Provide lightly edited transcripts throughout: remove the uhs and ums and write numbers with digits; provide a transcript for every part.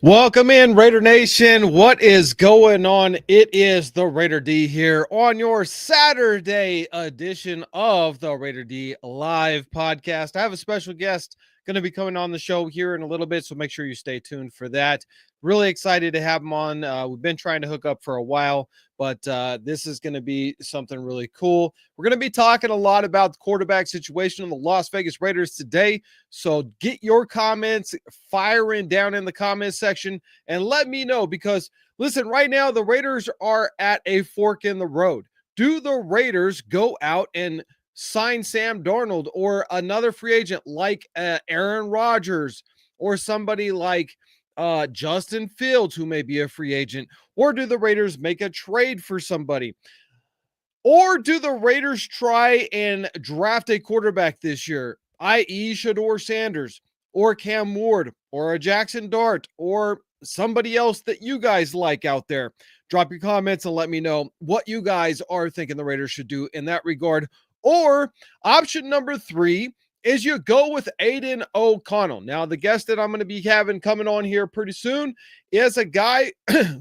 Welcome in, Raider Nation. What is going on? It is the Raider D here on your Saturday edition of the Raider D Live podcast. I have a special guest going to be coming on the show here in a little bit, so make sure you stay tuned for that. Really excited to have him on. We've been trying to hook up for a while, but this is going to be something really cool. We're going to be talking a lot about the quarterback situation in the Las Vegas Raiders today. So get your comments firing down in the comments section and let me know because listen, right now the Raiders are at a fork in the road. Do the Raiders go out and sign Sam Darnold or another free agent like Aaron Rodgers or somebody like Justin Fields, who may be a free agent? Or do the Raiders make a trade for somebody? Or do the Raiders try and draft a quarterback this year, i.e. Shador Sanders or Cam Ward or a Jackson Dart or somebody else that you guys like out there? Drop your comments and let me know what you guys are thinking the Raiders should do in that regard. Or option number 3 is you go with Aiden O'Connell. Now, the guest that I'm going to be having coming on here pretty soon is a guy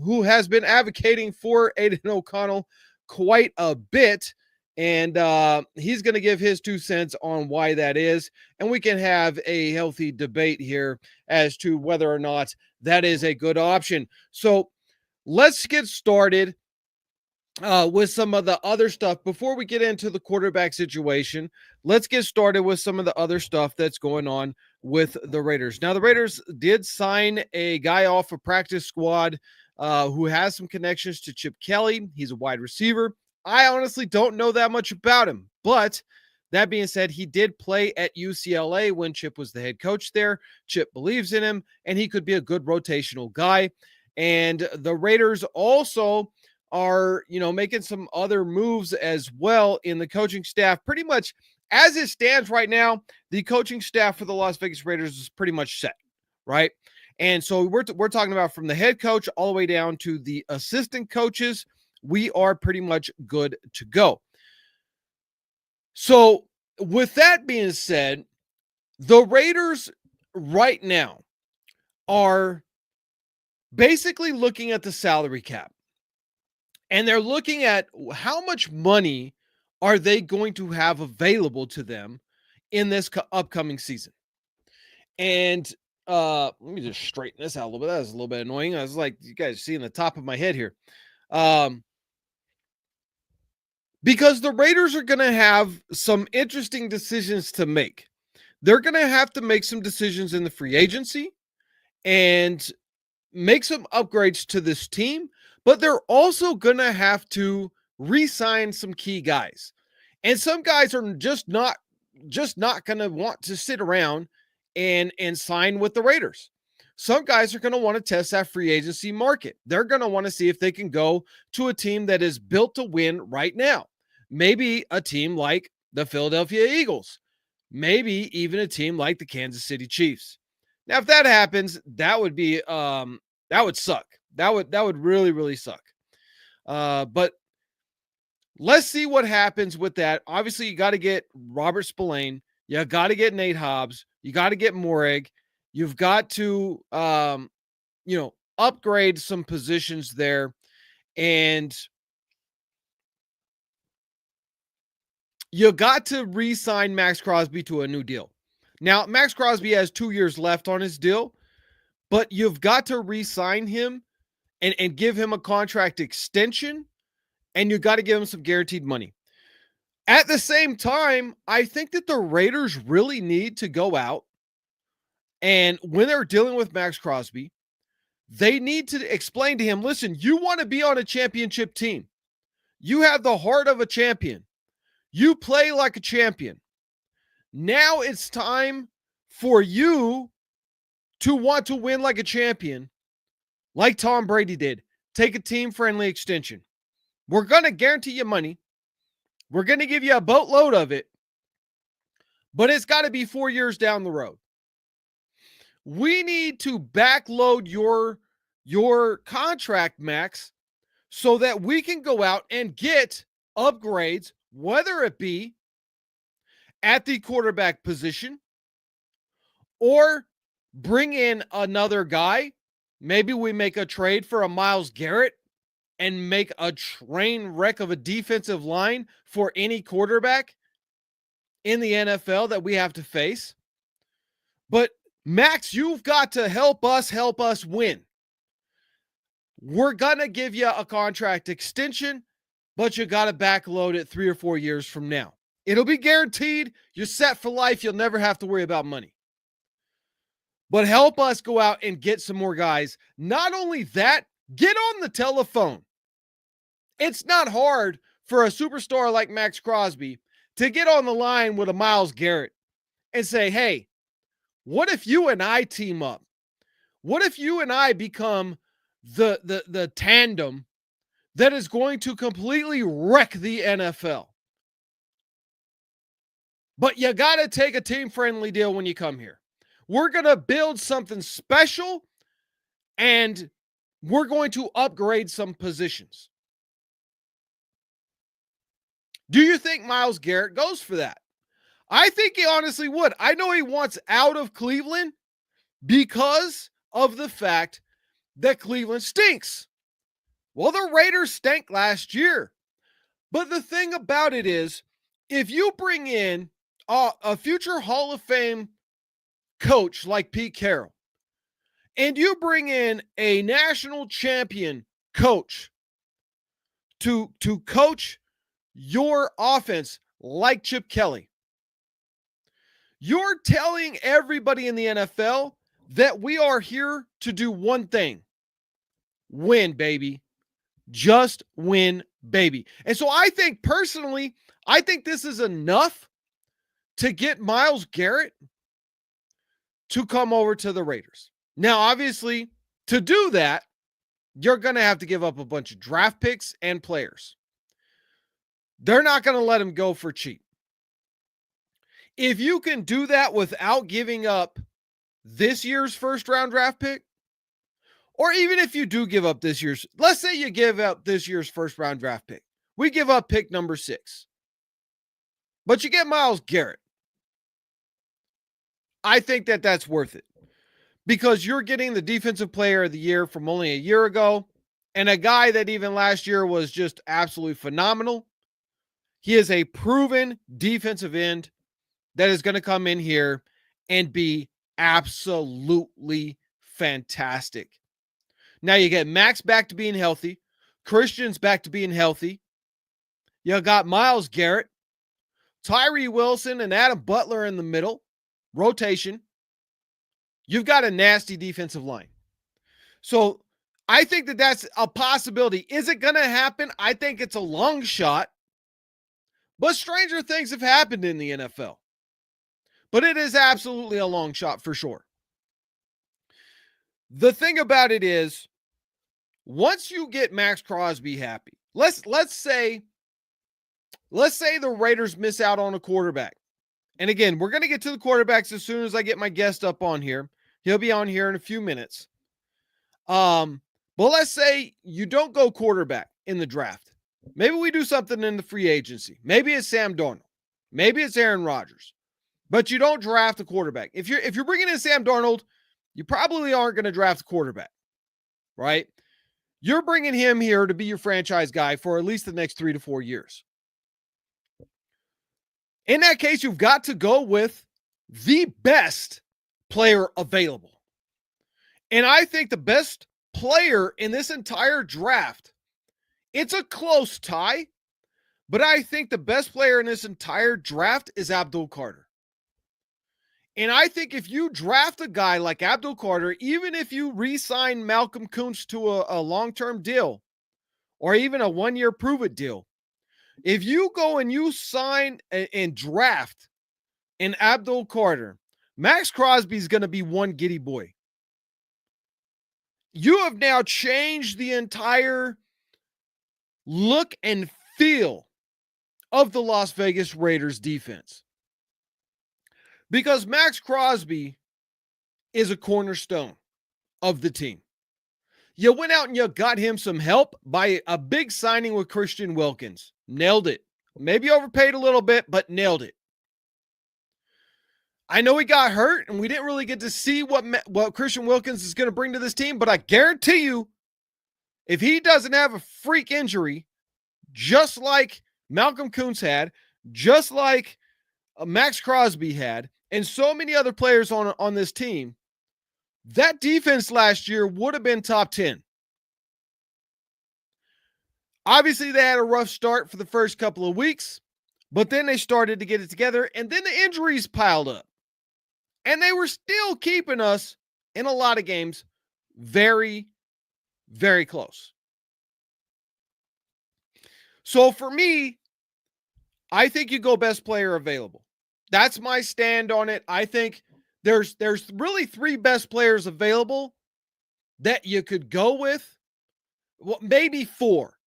who has been advocating for Aiden O'Connell quite a bit. And he's going to give his 2 cents on why that is. And we can have a healthy debate here as to whether or not that is a good option. So let's get started with some of the other stuff. Before we get into the quarterback situation, let's get started with some of the other stuff that's going on with the Raiders. Now, the Raiders did sign a guy off a practice squad who has some connections to Chip Kelly. He's a wide receiver. I honestly don't know that much about him, but that being said, he did play at UCLA when Chip was the head coach there. Chip believes in him, and he could be a good rotational guy. And the Raiders also are, making some other moves as well in the coaching staff. Pretty much as it stands right now, the coaching staff for the Las Vegas Raiders is pretty much set, right? And so we're talking about from the head coach all the way down to the assistant coaches. We are pretty much good to go. So with that being said, the Raiders right now are basically looking at the salary cap. And they're looking at how much money are they going to have available to them in this upcoming season. And let me just straighten this out a little bit. That was a little bit annoying. I was like, you guys seeing the top of my head here. Because the Raiders are going to have some interesting decisions to make. They're going to have to make some decisions in the free agency and make some upgrades to this team, but they're also going to have to re-sign some key guys. And some guys are just not going to want to sit around and sign with the Raiders. Some guys are going to want to test that free agency market. They're going to want to see if they can go to a team that is built to win right now. Maybe a team like the Philadelphia Eagles. Maybe even a team like the Kansas City Chiefs. Now, if that happens, that would be that would suck. That would really, really suck. But let's see what happens with that. Obviously, you got to get Robert Spillane. You got to get Nate Hobbs. You got to get Moreg. You've got to, upgrade some positions there. And you got to re-sign Max Crosby to a new deal. Now, Max Crosby has 2 years left on his deal, but you've got to re-sign him and give him a contract extension, and you got to give him some guaranteed money. At the same time, I think that the Raiders really need to go out, and when they're dealing with Max Crosby, they need to explain to him, listen, you want to be on a championship team. You have the heart of a champion. You play like a champion. Now it's time for you to want to win like a champion, like Tom Brady did. Take a team-friendly extension. We're going to guarantee you money. We're going to give you a boatload of it, but it's got to be 4 years down the road. We need to backload your contract, Max, so that we can go out and get upgrades, whether it be at the quarterback position or bring in another guy, maybe we make a trade for a Myles Garrett and make a train wreck of a defensive line for any quarterback in the NFL that we have to face. But Max, you've got to help us win. We're going to give you a contract extension, but you got to backload it 3 or 4 years from now. It'll be guaranteed. You're set for life. You'll never have to worry about money. But help us go out and get some more guys. Not only that, get on the telephone. It's not hard for a superstar like Max Crosby to get on the line with a Myles Garrett and say, hey, what if you and I team up? What if you and I become the tandem that is going to completely wreck the NFL? But you got to take a team-friendly deal when you come here. We're going to build something special, and we're going to upgrade some positions. Do you think Myles Garrett goes for that? I think he honestly would. I know he wants out of Cleveland because of the fact that Cleveland stinks. Well, the Raiders stank last year. But the thing about it is, if you bring in a future Hall of Fame coach like Pete Carroll, and you bring in a national champion coach to coach your offense like Chip Kelly, you're telling everybody in the NFL that we are here to do one thing: win, baby. Just win, baby. And so I think personally, I think this is enough to get Myles Garrett to come over to the Raiders. Now, obviously, to do that, you're going to have to give up a bunch of draft picks and players. They're not going to let him go for cheap. If you can do that without giving up this year's first round draft pick, or even if you do give up this year's, let's say you give up this year's first round draft pick. We give up pick number 6. But you get Myles Garrett. I think that that's worth it, because you're getting the defensive player of the year from only a year ago, and a guy that even last year was just absolutely phenomenal. He is a proven defensive end that is going to come in here and be absolutely fantastic. Now you get Max back to being healthy. Christian's back to being healthy. You got Myles Garrett, Tyree Wilson, and Adam Butler in the middle. Rotation. You've got a nasty defensive line. So I think that that's a possibility. Is it going to happen? I think it's a long shot. But stranger things have happened in the NFL. But it is absolutely a long shot for sure. The thing about it is, once you get Max Crosby happy, let's say the Raiders miss out on a quarterback. And again, we're going to get to the quarterbacks as soon as I get my guest up on here. He'll be on here in a few minutes. But let's say you don't go quarterback in the draft. Maybe we do something in the free agency. Maybe it's Sam Darnold. Maybe it's Aaron Rodgers. But you don't draft a quarterback. If you're bringing in Sam Darnold, you probably aren't going to draft a quarterback, right? You're bringing him here to be your franchise guy for at least the next 3 to 4 years. In that case, you've got to go with the best player available. And I think the best player in this entire draft, it's a close tie, but I think the best player in this entire draft is Abdul Carter. And I think if you draft a guy like Abdul Carter, even if you re-sign Malcolm Kuntz to a long-term deal or even a one-year prove-it deal, if you go and you sign and draft an Abdul Carter, Max Crosby is going to be one giddy boy. You have now changed the entire look and feel of the Las Vegas Raiders defense. Because Max Crosby is a cornerstone of the team. You went out and you got him some help by a big signing with Christian Wilkins. Nailed it. Maybe overpaid a little bit, but nailed it. I know he got hurt, and we didn't really get to see what Christian Wilkins is going to bring to this team, but I guarantee you, if he doesn't have a freak injury, just like Malcolm Kuntz had, just like Max Crosby had, and so many other players on this team, that defense last year would have been top 10. Obviously, they had a rough start for the first couple of weeks, but then they started to get it together, and then the injuries piled up. And they were still keeping us in a lot of games very, very close. So for me, I think you go best player available. That's my stand on it. I think there's really three best players available that you could go with. Well, maybe four.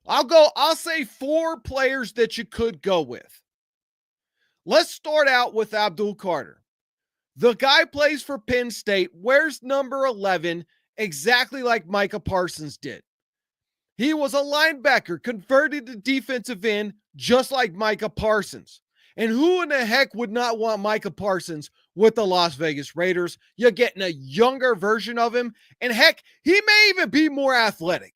I'll say four players that you could go with. Let's start out with Abdul Carter. The guy plays for Penn State, wears number 11, exactly like Micah Parsons did. He was a linebacker, converted to defensive end, just like Micah Parsons. And who in the heck would not want Micah Parsons with the Las Vegas Raiders? You're getting a younger version of him. And heck, he may even be more athletic.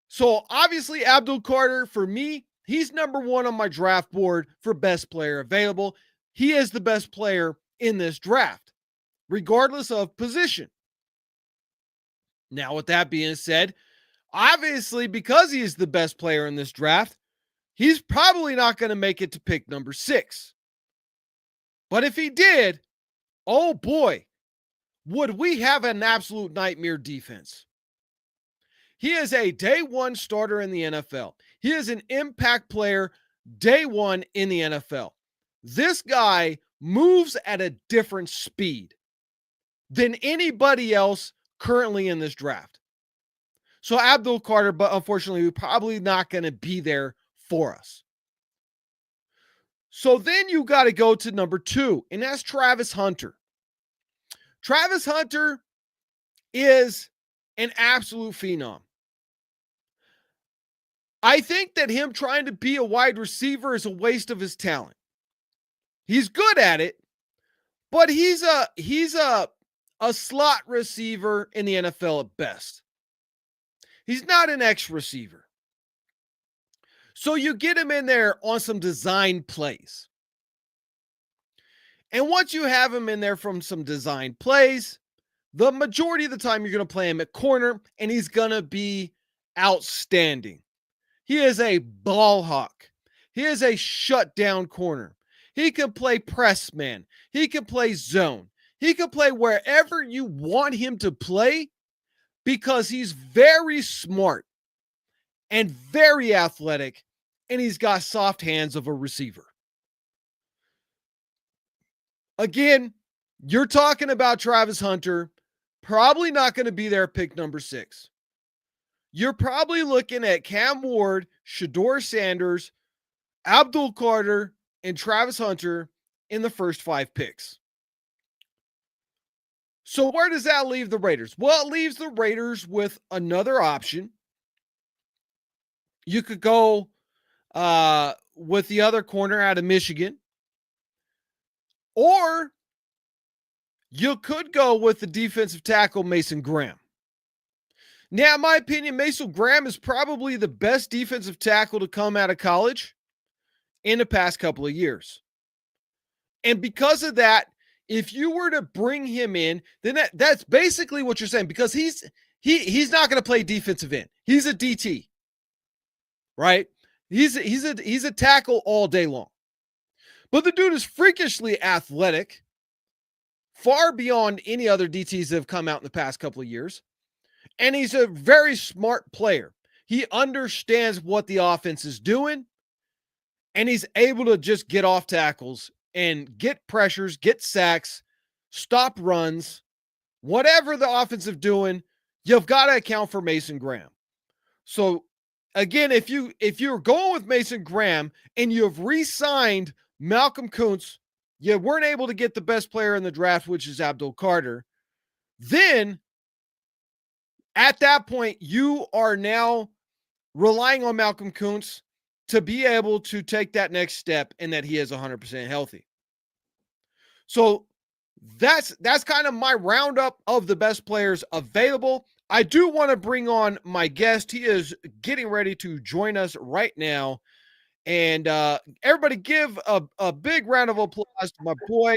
So obviously, Abdul Carter, for me, he's number one on my draft board for best player available. He is the best player in this draft, regardless of position. Now, with that being said, obviously, because he is the best player in this draft, he's probably not going to make it to pick number 6. But if he did, oh boy, would we have an absolute nightmare defense. He is a day one starter in the NFL. He is an impact player day one in the NFL. This guy moves at a different speed than anybody else currently in this draft. So Abdul Carter, but unfortunately, we're probably not going to be there for us. So then you got to go to number 2, and that's Travis Hunter. Travis Hunter is an absolute phenom. I think that him trying to be a wide receiver is a waste of his talent. He's good at it, but he's a slot receiver in the NFL at best. He's not an X receiver. So you get him in there on some design plays. And once you have him in there from some design plays, the majority of the time you're going to play him at corner, and he's going to be outstanding. He is a ball hawk. He is a shutdown corner. He can play press man. He can play zone. He can play wherever you want him to play because he's very smart and very athletic, and he's got soft hands of a receiver. Again, you're talking about Travis Hunter, probably not going to be there pick number 6. You're probably looking at Cam Ward, Shedeur Sanders, Abdul Carter, and Travis Hunter in the first 5 picks. So where does that leave the Raiders? Well, it leaves the Raiders with another option. You could go with the other corner out of Michigan, or you could go with the defensive tackle Mason Graham. Now, in my opinion, Mason Graham is probably the best defensive tackle to come out of college in the past couple of years. And because of that, if you were to bring him in, then that's basically what you're saying, because he's not going to play defensive end. He's a DT, right? He's a tackle all day long. But the dude is freakishly athletic, far beyond any other DTs that have come out in the past couple of years. And he's a very smart player. He understands what the offense is doing, and he's able to just get off tackles and get pressures, get sacks, stop runs, whatever the offensive doing, you've got to account for Mason Graham. So again, if you're going with Mason Graham and you've re-signed Malcolm Kuntz, you weren't able to get the best player in the draft, which is Abdul Carter, then at that point, you are now relying on Malcolm Kuntz to be able to take that next step and that he is 100% healthy. So that's kind of my roundup of the best players available. I do want to bring on my guest. He is getting ready to join us right now. And everybody give a big round of applause to my boy,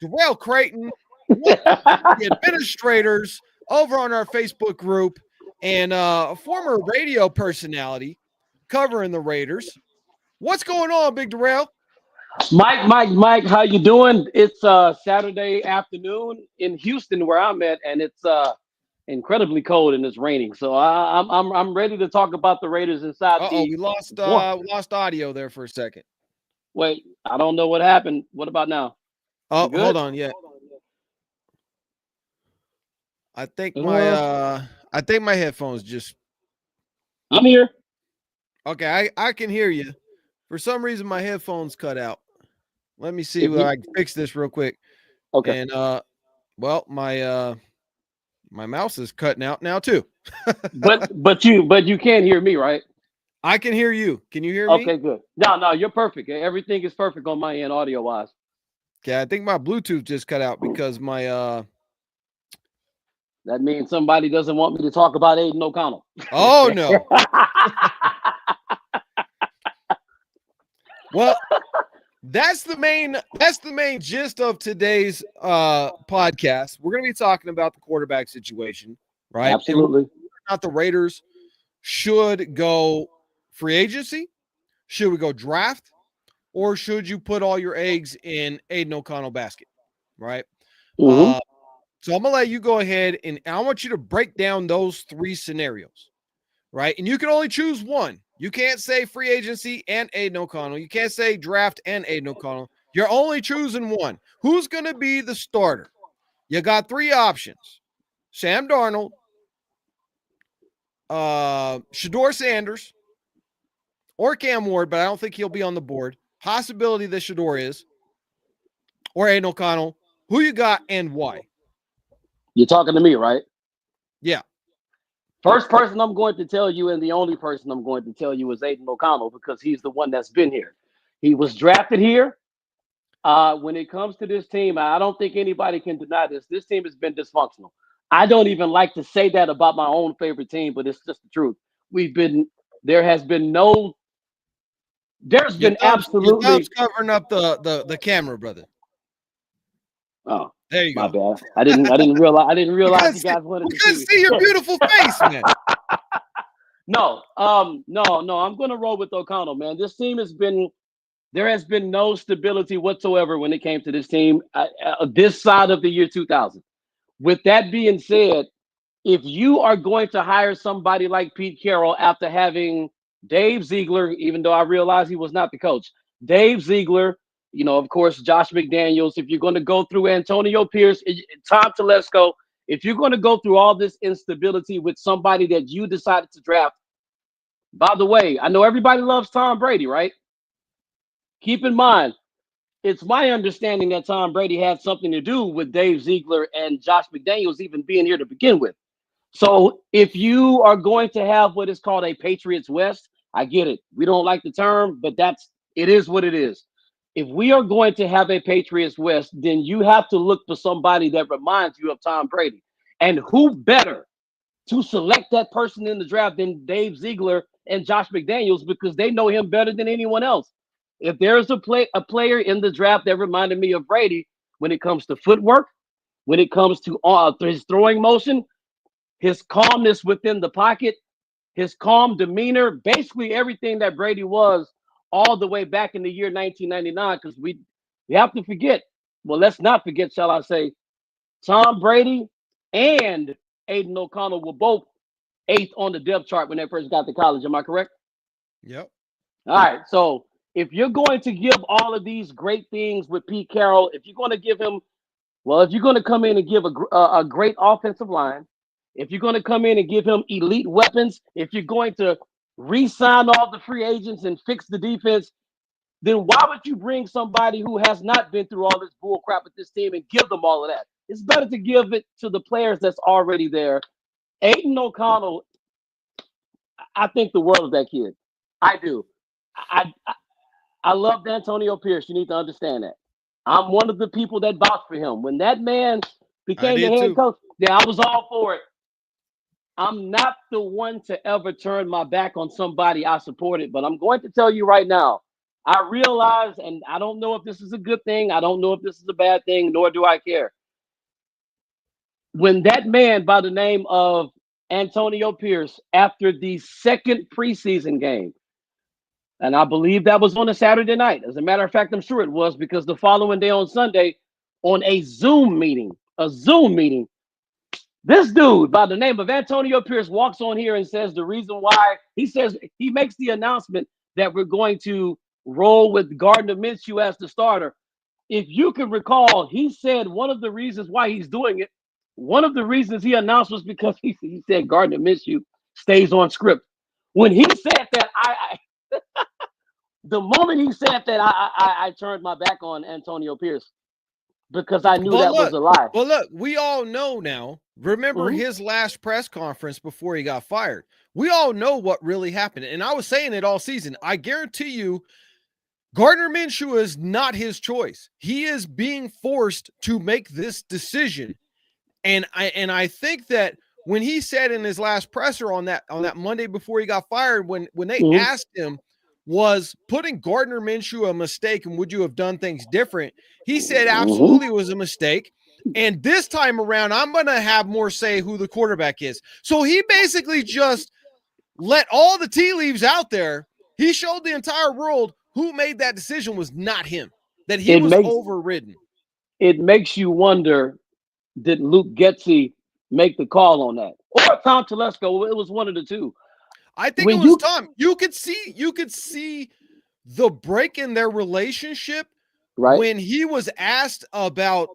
Darrell Creighton, one of the administrators over on our Facebook group and a former radio personality covering the Raiders. What's going on, Big Darrell? Mike, how you doing? It's Saturday afternoon in Houston where I'm at, and it's incredibly cold and it's raining. So I'm ready to talk about the Raiders inside Uh-oh, the we lost one. audio there for a second. Wait, I don't know what happened. What about now? Oh, We hold good? on. Yeah. I think Uh, my headphones just I'm here. okay. I can hear you. For some reason, my headphones cut out. Let me see If where you I can fix this real quick. okay, And well, my mouse is cutting out now too. but you can't hear me, right? I can hear you. Can you hear me? Okay, good. No, you're perfect. Everything is perfect on my end, audio wise. Okay, I think my Bluetooth just cut out because my That means somebody doesn't want me to talk about Aiden O'Connell. oh no. Well, that's the main gist of today's podcast. We're going to be talking about the quarterback situation, right? And whether Absolutely. or not the Raiders should go free agency, should we go draft, or should you put all your eggs in Aiden O'Connell basket, right? Hmm. Uh, so I'm gonna let you go ahead and I want you to break down those three scenarios, right? And you can only choose one. You can't say free agency and Aiden O'Connell. You can't say draft and Aiden O'Connell. You're only choosing one. Who's gonna be the starter? You got three options: Sam Darnold, Shador Sanders, or Cam Ward, but I don't think he'll be on the board. Possibility that Shador is, or Aiden O'Connell. Who you got and why? You're talking to me, right? Yeah. First person I'm going to tell you, and the only person I'm going to tell you, is Aiden O'Connell because he's the one that's been here. He was drafted here. When it comes to this team, I don't think anybody can deny this. This team has been dysfunctional. I don't even like to say that about my own favorite team, but it's just the truth. We've been there has been no there's Your been thumb's absolutely covering up the camera, brother. oh There you my go. bad. I didn't realize We you guys wanted we to couldn't see me. see your beautiful face, man. No. I'm gonna roll with O'Connell, man. This team has been there has been no stability whatsoever when it came to this team this side of the year 2000. With that being said, if you are going to hire somebody like Pete Carroll after having Dave Ziegler, even though I realize he was not the coach, Dave Ziegler, of course, Josh McDaniels, if you're going to go through Antonio Pierce, Tom Telesco, if you're going to go through all this instability with somebody that you decided to draft, by the way, I know everybody loves Tom Brady, right? Keep in mind, it's my understanding that Tom Brady had something to do with Dave Ziegler and Josh McDaniels even being here to begin with. So if you are going to have what is called a Patriots West, I get it. We don't like the term, but it is what it is. If we are going to have a Patriots West, then you have to look for somebody that reminds you of Tom Brady. And who better to select that person in the draft than Dave Ziegler and Josh McDaniels because they know him better than anyone else. If there's a player in the draft that reminded me of Brady when it comes to footwork, when it comes to his throwing motion, his calmness within the pocket, his calm demeanor, basically everything that Brady was all the way back in the year 1999. Because we have to forget, well, let's not forget, shall I say, Tom Brady and Aiden O'Connell were both eighth on the depth chart when they first got to college. Am I correct? Yep. All right. So if you're going to give all of these great things with Pete Carroll, if you're going to give him, well, if you're going to come in and give a great offensive line, if you're going to come in and give him elite weapons, if you're going to re-sign all the free agents and fix the defense, then why would you bring somebody who has not been through all this bull crap with this team and give them all of that? It's better to give it to the players that's already there. Aiden O'Connell, I think the world of that kid. I do. I, I I loved Antonio Pierce. You need to understand that. I'm one of the people that vouched for him when that man I became the did head too. coach. Yeah, I was all for it. I'm not the one to ever turn my back on somebody I supported, but I'm going to tell you right now. I realize, and I don't know if this is a good thing. I don't know if this is a bad thing, nor do I care. When that man by the name of Antonio Pierce, after the second preseason game, and I believe that was on a Saturday night. As a matter of fact, I'm sure it was because the following day on Sunday, on a Zoom meeting, this dude by the name of Antonio Pierce walks on here and says the reason why he makes the announcement that we're going to roll with Gardner Minshew as the starter. If you can recall, he said one of the reasons why he's doing it, one of the reasons he announced was because he said Gardner Minshew stays on script. When he said that, the moment he said that, I turned my back on Antonio Pierce because I knew But that was look, a lie. but look, we all know now. Remember Mm-hmm. his last press conference before he got fired. We all know what really happened. And I was saying it all season. I guarantee you, Gardner Minshew is not his choice. He is being forced to make this decision. And I think that when he said in his last presser on that Monday before he got fired, when they Mm-hmm. asked him, was putting Gardner Minshew a mistake and would you have done things different? He said Mm-hmm. absolutely it was a mistake. And this time around, I'm gonna have more say who the quarterback is. So he basically just let all the tea leaves out there. He showed the entire world who made that decision was not him, that he It was makes overridden. it makes you wonder, did Luke Getzey make the call on that? Or Tom Telesco? It was one of the two. I think it When was you Tom. You could see the break in their relationship right, when he was asked about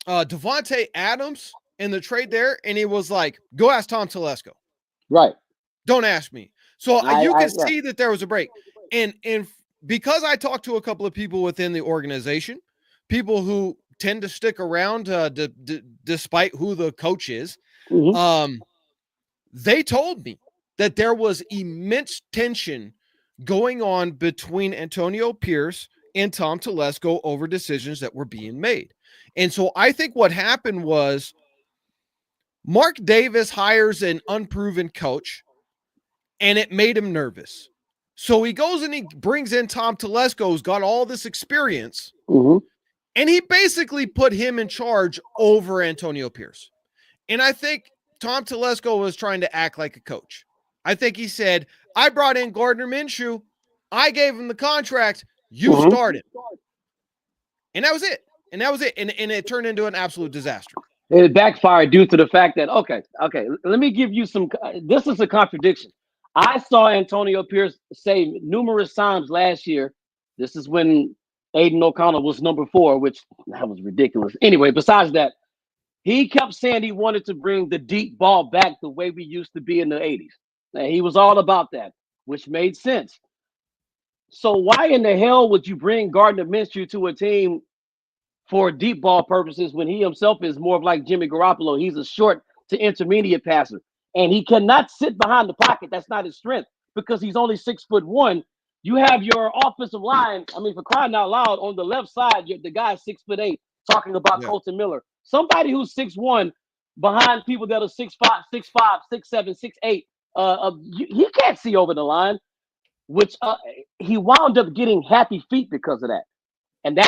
Devontae Adams and the trade there, and he was like, "Go ask Tom Telesco. right. Don't ask me." So you I could yeah. see that there was a break, and because I talked to a couple of people within the organization, people who tend to stick around despite who the coach is. Mm-hmm. Um, they told me that there was immense tension going on between Antonio Pierce and Tom Telesco over decisions that were being made. And so I think what happened was Mark Davis hires an unproven coach and it made him nervous. So he goes and he brings in Tom Telesco, who's got all this experience, Mm-hmm. and he basically put him in charge over Antonio Pierce. And I think Tom Telesco was trying to act like a coach. I think he said, I brought in Gardner Minshew. I gave him the contract. You Mm-hmm. start it. And that was it. And that was it. And it turned into an absolute disaster. It backfired due to the fact that okay, let me give you some. This is a contradiction. I saw Antonio Pierce say numerous times last year. This is when Aiden O'Connell was number 4, which that was ridiculous. Anyway, besides that, he kept saying he wanted to bring the deep ball back the way we used to be in the 80s. And he was all about that, which made sense. So why in the hell would you bring Gardner Minshew to a team for deep ball purposes when he himself is more of like Jimmy Garoppolo? He's a short to intermediate passer, and he cannot sit behind the pocket. That's not his strength because he's only 6'1". You have your offensive line. I mean, for crying out loud, on the left side, the guy's 6'8". Talking about Yeah. Colton Miller, somebody who's 6'1", behind people that are 6'5", 6'5", 6'7", 6'8". He can't see over the line, which he wound up getting happy feet because of that. And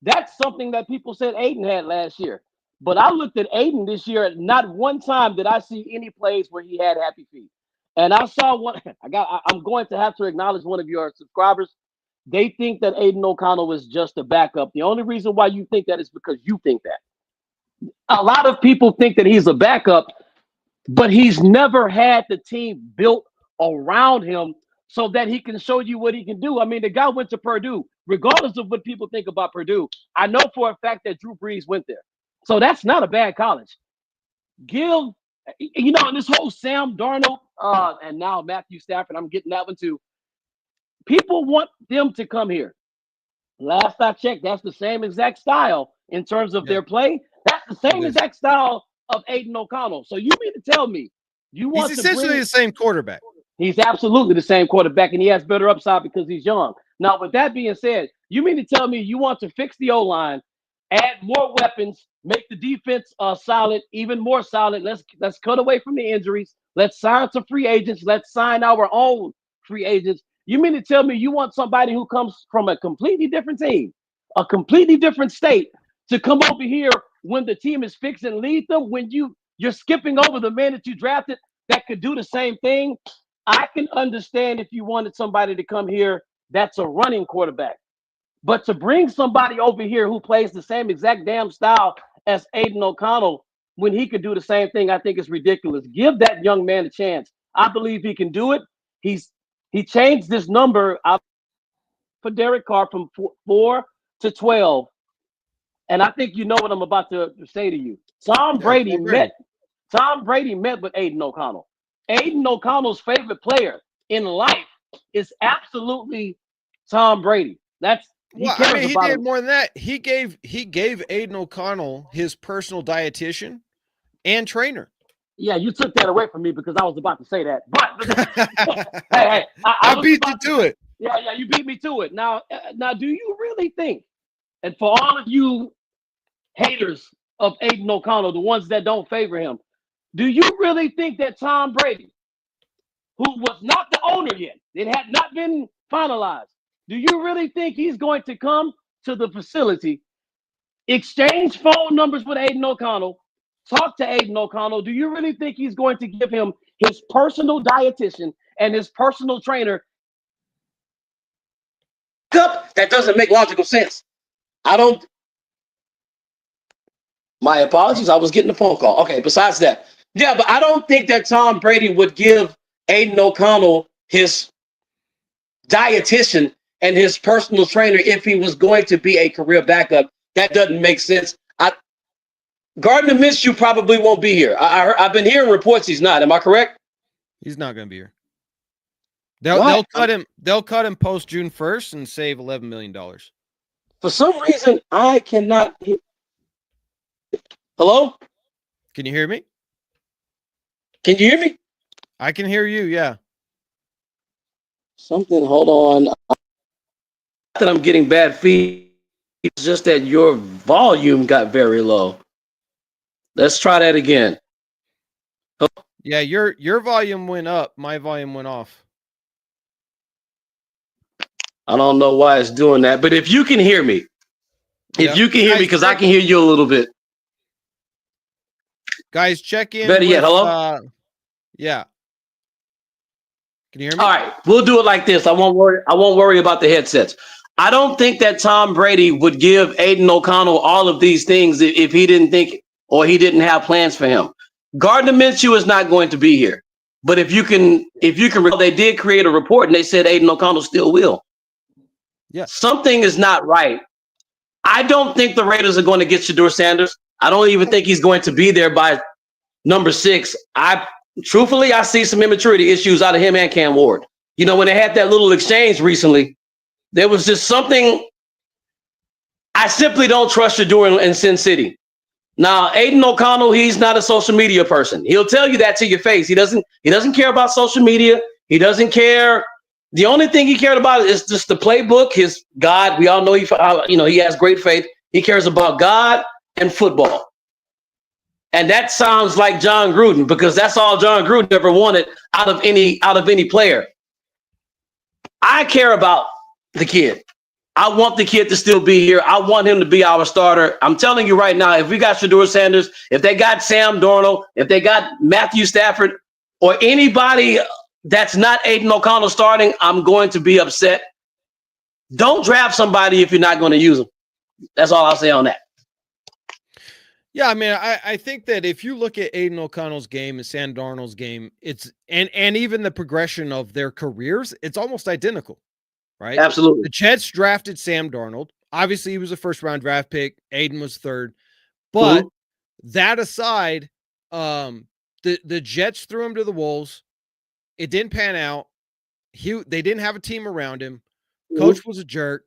that's something that people said Aiden had last year. But I looked at Aiden this year. Not one time did I see any plays where he had happy feet. And I saw one. I'm going to have to acknowledge one of your subscribers. They think that Aiden O'Connell is just a backup. The only reason why you think that is because you think that. A lot of people think that he's a backup, but he's never had the team built around him so that he can show you what he can do. I mean, the guy went to Purdue. Regardless of what people think about Purdue, I know for a fact that Drew Brees went there. So that's not a bad college. Give, and this whole Sam Darnold and now Matthew Stafford, I'm getting that one too. People want them to come here. Last I checked, that's the same exact style in terms of Yeah. their play. That's the It same is. exact style of Aiden O'Connell. So you mean to tell me you He's want to essentially bring the same quarterback. He's absolutely the same quarterback, and he has better upside because he's young. Now, with that being said, you mean to tell me you want to fix the O-line, add more weapons, make the defense solid, even more solid. Let's cut away from the injuries. Let's sign some free agents. Let's sign our own free agents. You mean to tell me you want somebody who comes from a completely different team, a completely different state, to come over here when the team is fixing lethal, when you're skipping over the man that you drafted that could do the same thing? I can understand if you wanted somebody to come here that's a running quarterback. But to bring somebody over here who plays the same exact damn style as Aiden O'Connell when he could do the same thing, I think is ridiculous. Give that young man a chance. I believe he can do it. He changed this number out for Derek Carr from 4 to 12. And I think you know what I'm about to say to you. Tom Yeah, Brady Tom Brady. met with Aiden O'Connell. Aiden O'Connell's favorite player in life is absolutely Tom Brady. He Well, I cares mean, he about did him. more than that. He gave Aiden O'Connell his personal dietitian and trainer. Yeah, you took that away from me because I was about to say that. But hey, I I was beat you about to. to it. Yeah, you beat me to it. Now, do you really think? And for all of you haters of Aiden O'Connell, the ones that don't favor him, do you really think that Tom Brady, who was not the owner yet, it had not been finalized, do you really think he's going to come to the facility, exchange phone numbers with Aiden O'Connell, talk to Aiden O'Connell? Do you really think he's going to give him his personal dietitian and his personal trainer? That doesn't make logical sense. I don't. My apologies. I was getting a phone call. Okay, besides that. Yeah, but I don't think that Tom Brady would give Aiden O'Connell his dietitian and his personal trainer if he was going to be a career backup. That doesn't make sense. Gardner Minshew probably won't be here. I've been hearing reports he's not. Am I correct? He's not going to be here. What? They'll cut him. They'll cut him post June 1st and save $11 million. For some reason, I cannot. Hello? Can you hear me? Can you hear me? I can hear you. Yeah. Something. Hold on. Not that I'm getting bad feedback. It's just that your volume got very low. Let's try that again. Yeah, your volume went up. My volume went off. I don't know why it's doing that, but if you can hear me, because I can hear you a little bit. Guys, check in. Better yet, hello? Yeah. Can you hear me? All right, we'll do it like this. I won't worry about the headsets. I don't think that Tom Brady would give Aiden O'Connell all of these things if he didn't think or he didn't have plans for him. Gardner Minshew is not going to be here. But if you can recall, they did create a report and they said Aiden O'Connell still will. Yeah. Something is not right. I don't think the Raiders are going to get Shedeur Sanders. I don't even think he's going to be there by number 6. Truthfully, I see some immaturity issues out of him and Cam Ward. You know, when they had that little exchange recently, there was just something. I simply don't trust Shedeur in Sin City. Now, Aiden O'Connell, he's not a social media person. He'll tell you that to your face. He doesn't care about social media. He doesn't care. The only thing he cared about is just the playbook, his God. We all know he has great faith. He cares about God and football. And that sounds like John Gruden, because that's all John Gruden ever wanted out of any player. I care about the kid. I want the kid to still be here. I want him to be our starter. I'm telling you right now, if we got Shedeur Sanders, if they got Sam Darnold, if they got Matthew Stafford, or anybody that's not Aiden O'Connell starting, I'm going to be upset. Don't draft somebody if you're not going to use them. That's all I'll say on that. Yeah, I mean, I think that if you look at Aiden O'Connell's game and Sam Darnold's game, it's and even the progression of their careers, it's almost identical, right? Absolutely. The Jets drafted Sam Darnold. Obviously, he was a first-round draft pick. Aiden was third. But that aside, the Jets threw him to the wolves. It didn't pan out. They didn't have a team around him. Coach was a jerk.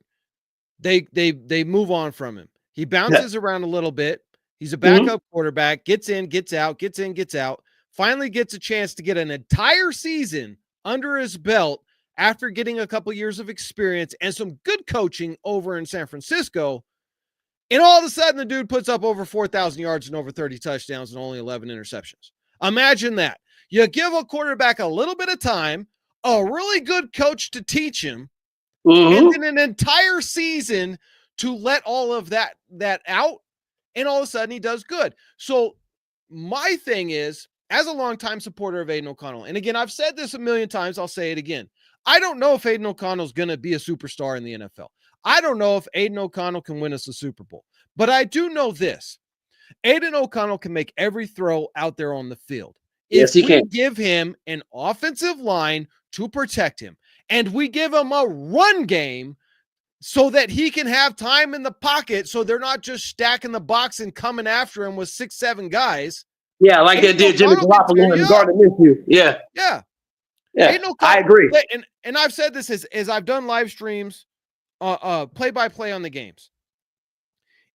They move on from him. He bounces around a little bit. He's a backup quarterback, gets in, gets out, gets in, gets out, finally gets a chance to get an entire season under his belt after getting a couple years of experience and some good coaching over in San Francisco. And all of a sudden, the dude puts up over 4,000 yards and over 30 touchdowns and only 11 interceptions. Imagine that. You give a quarterback a little bit of time, a really good coach to teach him, and then an entire season to let all of that out, and all of a sudden he does good. So my thing is, as a longtime supporter of Aiden O'Connell, and again, I've said this a million times, I'll say it again. I don't know if Aiden O'Connell is going to be a superstar in the NFL. I don't know if Aiden O'Connell can win us a Super Bowl. But I do know this. Aiden O'Connell can make every throw out there on the field. Yes, he can. Give him an offensive line to protect him, and we give him a run game so that he can have time in the pocket so they're not just stacking the box and coming after him with 6-7 guys. Yeah, like they did Jimmy Garoppolo and Gardner Minshew. Yeah. Yeah. I agree. And I've said this as I've done live streams, play-by-play on the games.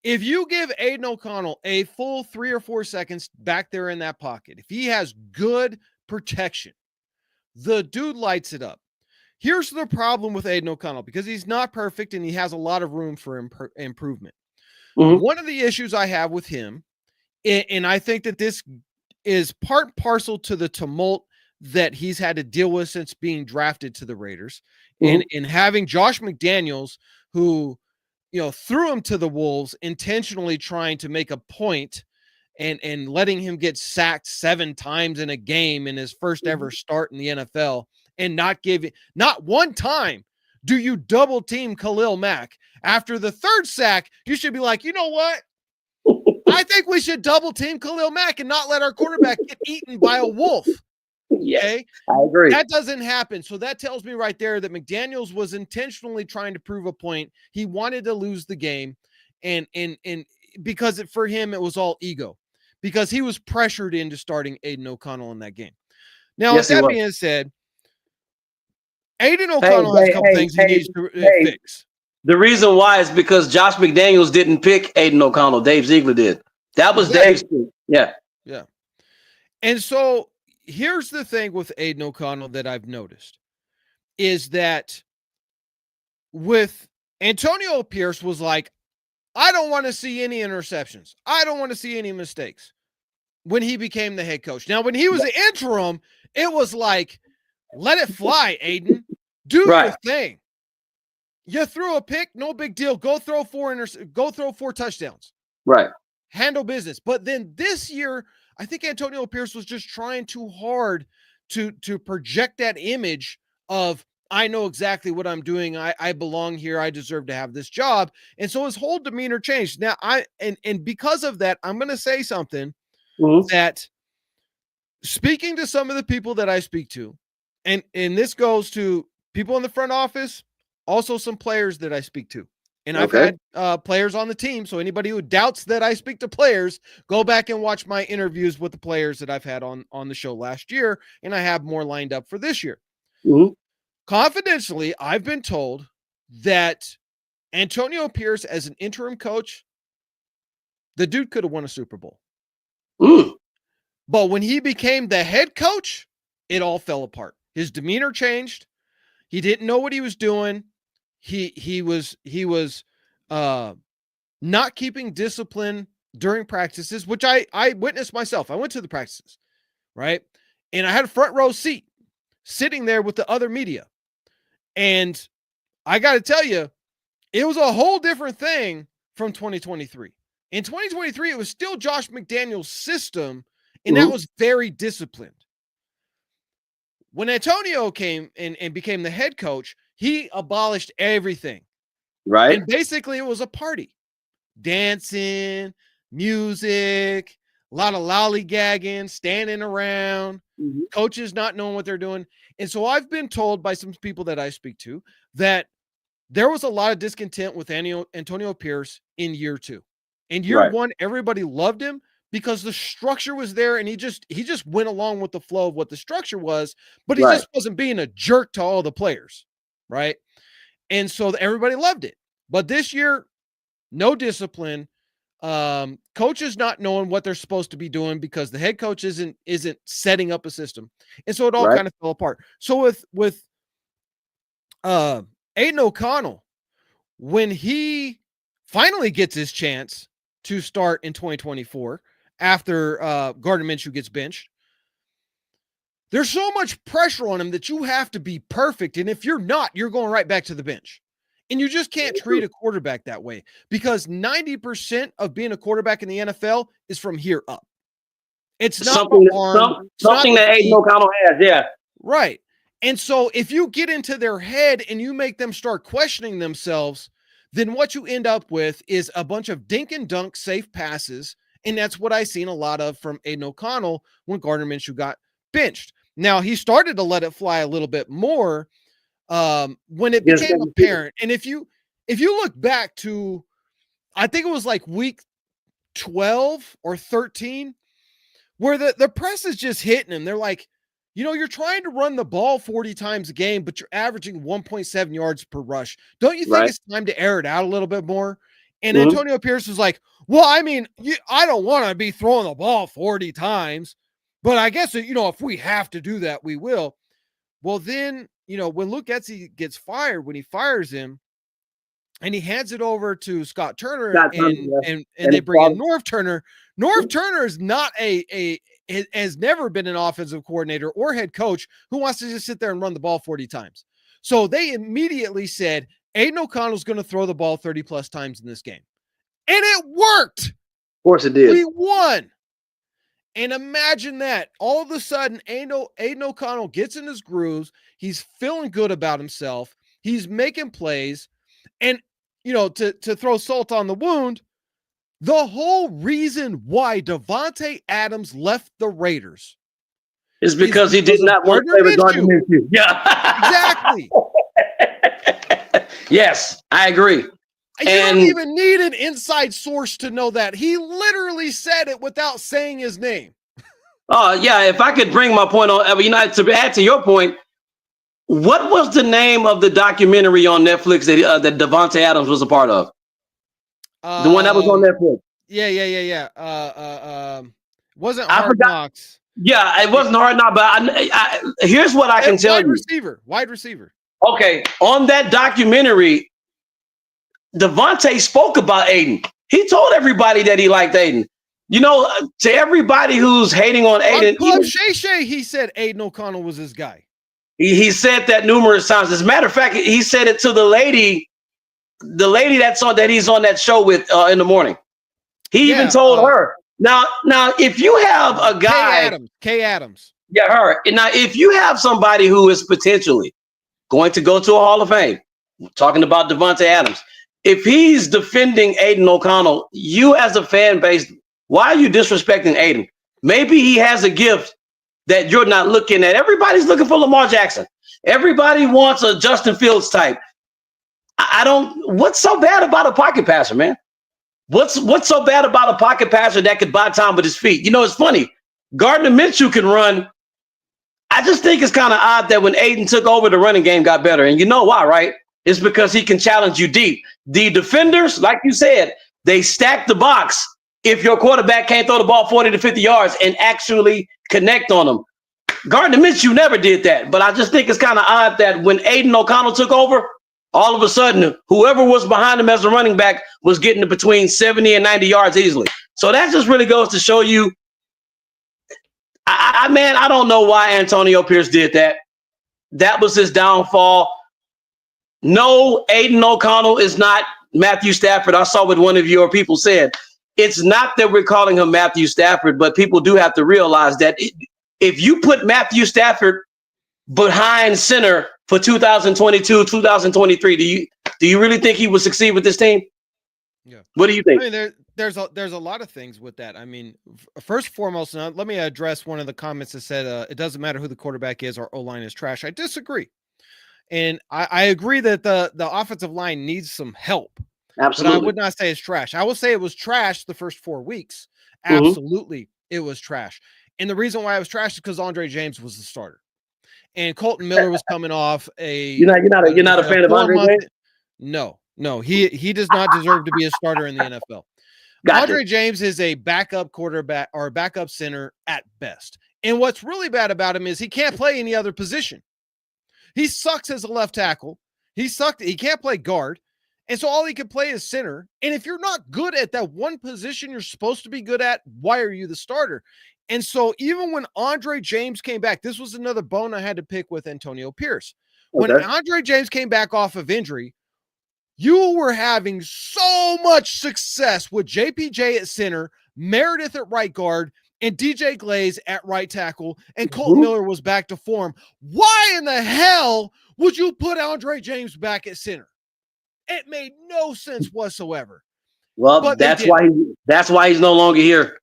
If you give Aiden O'Connell a full 3 or 4 seconds back there in that pocket, if he has good protection, the dude lights it up. Here's the problem with Aiden O'Connell, because he's not perfect and he has a lot of room for improvement. One of the issues I have with him, and I think that this is part and parcel to the tumult that he's had to deal with since being drafted to the Raiders, and having Josh McDaniels, who threw him to the Wolves, intentionally trying to make a point and letting him get sacked 7 times in a game in his first ever start in the NFL, and not one time do you double team Khalil Mack. After the 3rd sack, you should be like, you know what? I think we should double team Khalil Mack and not let our quarterback get eaten by a wolf. Okay? I agree. That doesn't happen. So that tells me right there that McDaniels was intentionally trying to prove a point. He wanted to lose the game, and because for him it was all ego, because he was pressured into starting Aiden O'Connell in that game. Now, with that being said, Aiden O'Connell has a couple things he needs to fix. The reason why is because Josh McDaniels didn't pick Aiden O'Connell. Dave Ziegler did. That was Dave's pick. Yeah. Yeah. And so here's the thing with Aiden O'Connell that I've noticed is that with Antonio Pierce was like, I don't want to see any interceptions. I don't want to see any mistakes when he became the head coach. Now, when he was the interim, it was like, let it fly, Aiden. Do your thing. You threw a pick, no big deal. Go throw 4 touchdowns. Right. Handle business. But then this year, I think Antonio Pierce was just trying too hard to project that image of, I know exactly what I'm doing. I belong here. I deserve to have this job. And so his whole demeanor changed. Now, and because of that, I'm going to say something that, speaking to some of the people that I speak to, and this goes to people in the front office, also some players that I speak to. And I've had players on the team. So anybody who doubts that I speak to players, go back and watch my interviews with the players that I've had on the show last year. And I have more lined up for this year. Confidentially, I've been told that Antonio Pierce, as an interim coach, the dude could have won a Super Bowl. But when he became the head coach, it all fell apart. His demeanor changed. He didn't know what he was doing. He was not keeping discipline during practices, which I witnessed myself. I went to the practices, right? And I had a front row seat sitting there with the other media. And I got to tell you, it was a whole different thing from 2023. In 2023, it was still Josh McDaniels' system, and that was very disciplined. When Antonio came and became the head coach, he abolished everything. Right. And basically it was a party. Dancing, music, a lot of lollygagging, standing around, coaches not knowing what they're doing. And so I've been told by some people that I speak to that there was a lot of discontent with Antonio Pierce in year 2. In year 1, everybody loved him because the structure was there, and he just went along with the flow of what the structure was, but he just wasn't being a jerk to all the players, right? And so everybody loved it. But this year, no discipline. Coaches not knowing what they're supposed to be doing because the head coach isn't setting up a system, and so it all Right. kind of fell apart. So with Aiden O'Connell, when he finally gets his chance to start in 2024 after Gardner Minshew gets benched, there's so much pressure on him that you have to be perfect, and if you're not, you're going right back to the bench. And you just can't treat a quarterback that way because 90% of being a quarterback in the NFL is from here up. It's not something, the arm, something that Aiden O'Connell has. Yeah. Right. And so if you get into their head and you make them start questioning themselves, then what you end up with is a bunch of dink and dunk safe passes. And that's what I seen a lot of from Aiden O'Connell when Gardner Minshew got benched. Now he started to let it fly a little bit more when it became apparent. And if you look back to, I think it was like week 12 or 13, where the press is just hitting him. They're like, you're trying to run the ball 40 times a game, but you're averaging 1.7 yards per rush. Don't you think it's time to air it out a little bit more? And Antonio Pierce was like, well, I mean, I don't want to be throwing the ball 40 times, but I guess, if we have to do that, we will. Well, then, when Luke Getsy gets fired, when he fires him and he hands it over to Scott Turner and they bring in Norv Turner. Norv Turner is not has never been an offensive coordinator or head coach who wants to just sit there and run the ball 40 times. So they immediately said, Aiden O'Connell's going to throw the ball 30 plus times in this game. And it worked. Of course it did. We won. And imagine that. All of a sudden, Aiden O'Connell gets in his grooves. He's feeling good about himself. He's making plays. And, to throw salt on the wound, the whole reason why Davante Adams left the Raiders is because he did not want to play with Gardner Minshew. Yeah. Exactly. Yes, I agree. You don't even need an inside source to know that. He literally said it without saying his name. Oh, yeah. If I could bring my point on, to add to your point, what was the name of the documentary on Netflix that Davante Adams was a part of? The one that was on Netflix. Yeah. Wasn't Hard Knocks. Yeah, it wasn't Hard Knocks, but here's what I can tell you. Wide receiver. Okay, on that documentary, Davante spoke about Aiden. He told everybody that he liked Aiden. To everybody who's hating on Aiden. On Shay, he said Aiden O'Connell was his guy. He said that numerous times. As a matter of fact, he said it to the lady that he's on that show with in the morning. He even told her. Now, if you have a guy, Kay Adams. Yeah, her. Now, if you have somebody who is potentially going to go to a Hall of Fame, talking about Davante Adams, if he's defending Aiden O'Connell, you as a fan base, why are you disrespecting Aiden? Maybe he has a gift that you're not looking at. Everybody's looking for Lamar Jackson. Everybody wants a Justin Fields type. What's so bad about a pocket passer, man? What's so bad about a pocket passer that could buy time with his feet? It's funny. Gardner Minshew can run. I just think it's kind of odd that when Aiden took over, the running game got better. And you know why, right? It's because he can challenge you deep. The defenders, like you said, they stack the box if your quarterback can't throw the ball 40 to 50 yards and actually connect on them. Gardner Minshew never did that. But I just think it's kind of odd that when Aiden O'Connell took over, all of a sudden, whoever was behind him as a running back was getting to between 70 and 90 yards easily. So that just really goes to show you, I don't know why Antonio Pierce did that. That was his downfall. No, Aiden O'Connell is not Matthew Stafford. I saw what one of your people said. It's not that we're calling him Matthew Stafford, but people do have to realize that if you put Matthew Stafford behind center for 2022, 2023, do you really think he would succeed with this team? Yeah. What do you think? I mean, there's a lot of things with that. I mean, first and foremost, let me address one of the comments that said it doesn't matter who the quarterback is, our O-line is trash. I disagree. And I agree that the offensive line needs some help. Absolutely. But I would not say it's trash. I will say it was trash the first 4 weeks. Absolutely, it was trash. And the reason why it was trash is because Andre James was the starter. And Colton Miller was coming off a. You're not a fan of Andre James? No, he does not deserve to be a starter in the NFL. Gotcha. Andre James is a backup quarterback or a backup center at best. And what's really bad about him is he can't play any other position. He sucks as a left tackle. He can't play guard. And so all he can play is center. And if you're not good at that one position you're supposed to be good at, why are you the starter? And so even when Andre James came back, this was another bone I had to pick with Antonio Pierce. When Andre James came back off of injury, you were having so much success with JPJ at center, Meredith at right guard, and DJ Glaze at right tackle, and Colton Miller was back to form. Why in the hell would you put Andre James back at center? It made no sense whatsoever. Well, but that's why he's no longer here.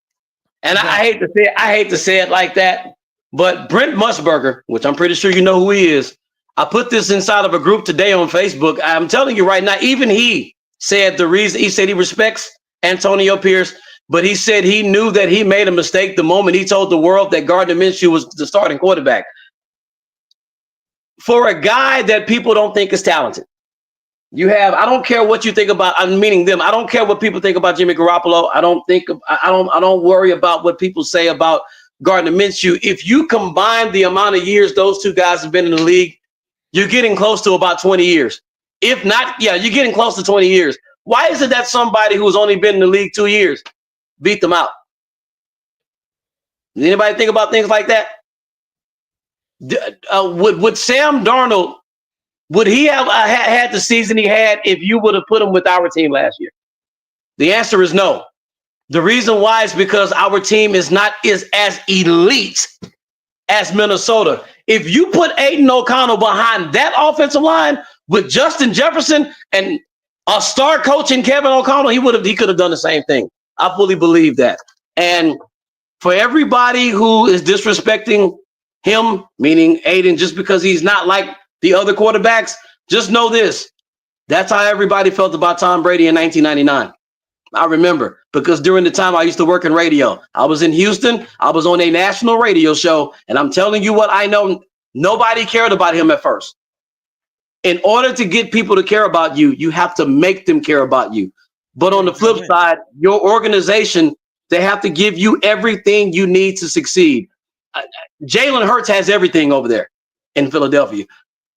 And exactly. I hate to say it like that, but Brent Musburger, which I'm pretty sure you know who he is, I put this inside of a group today on Facebook. I'm telling you right now, even he said he respects Antonio Pierce, but he said he knew that he made a mistake the moment he told the world that Gardner Minshew was the starting quarterback. For a guy that people don't think is talented, I don't care what you think about, I'm meaning them. I don't care what people think about Jimmy Garoppolo. I don't worry about what people say about Gardner Minshew. If you combine the amount of years those two guys have been in the league, you're getting close to about 20 years. If not, you're getting close to 20 years. Why is it that somebody who's only been in the league 2 years beat them out? Does anybody think about things like that? Would Sam Darnold, would he have had the season he had if you would have put him with our team last year? The answer is no. The reason why is because our team is as elite as Minnesota. If you put Aiden O'Connell behind that offensive line with Justin Jefferson and a star coach in Kevin O'Connell, he could have done the same thing. I fully believe that. And for everybody who is disrespecting him, meaning Aiden, just because he's not like the other quarterbacks, just know this. That's how everybody felt about Tom Brady in 1999. I remember, because during the time I used to work in radio, I was in Houston. I was on a national radio show, and I'm telling you what I know, nobody cared about him at first. In order to get people to care about you, you have to make them care about you. But on the flip side, your organization, they have to give you everything you need to succeed. Jalen Hurts has everything over there in Philadelphia.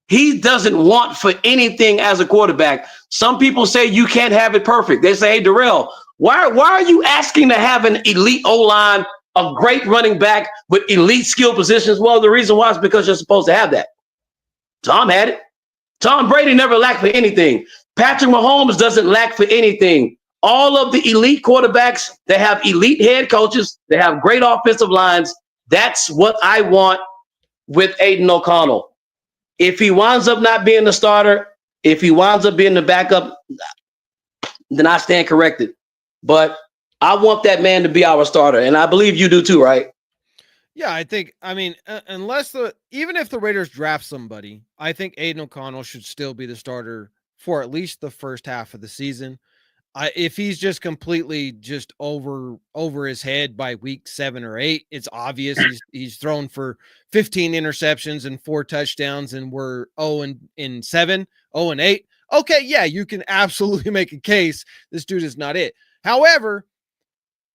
He doesn't want for anything as a quarterback. Some people say you can't have it perfect. They say, hey, Darrell, why are you asking to have an elite O-line, a great running back with elite skill positions? Well, the reason why is because you're supposed to have that. Tom had it. Tom Brady never lacked for anything. Patrick Mahomes doesn't lack for anything. All of the elite quarterbacks, they have elite head coaches. They have great offensive lines. That's what I want with Aiden O'Connell. If he winds up not being the starter, if he winds up being the backup, then I stand corrected. But I want that man to be our starter, and I believe you do too, right? Yeah, even if the Raiders draft somebody, I think Aiden O'Connell should still be the starter for at least the first half of the season. If he's just completely just over his head by week 7 or 8, it's obvious he's thrown for 15 interceptions and 4 touchdowns, and we're 0-7, 0-8. Okay, yeah, you can absolutely make a case this dude is not it. However,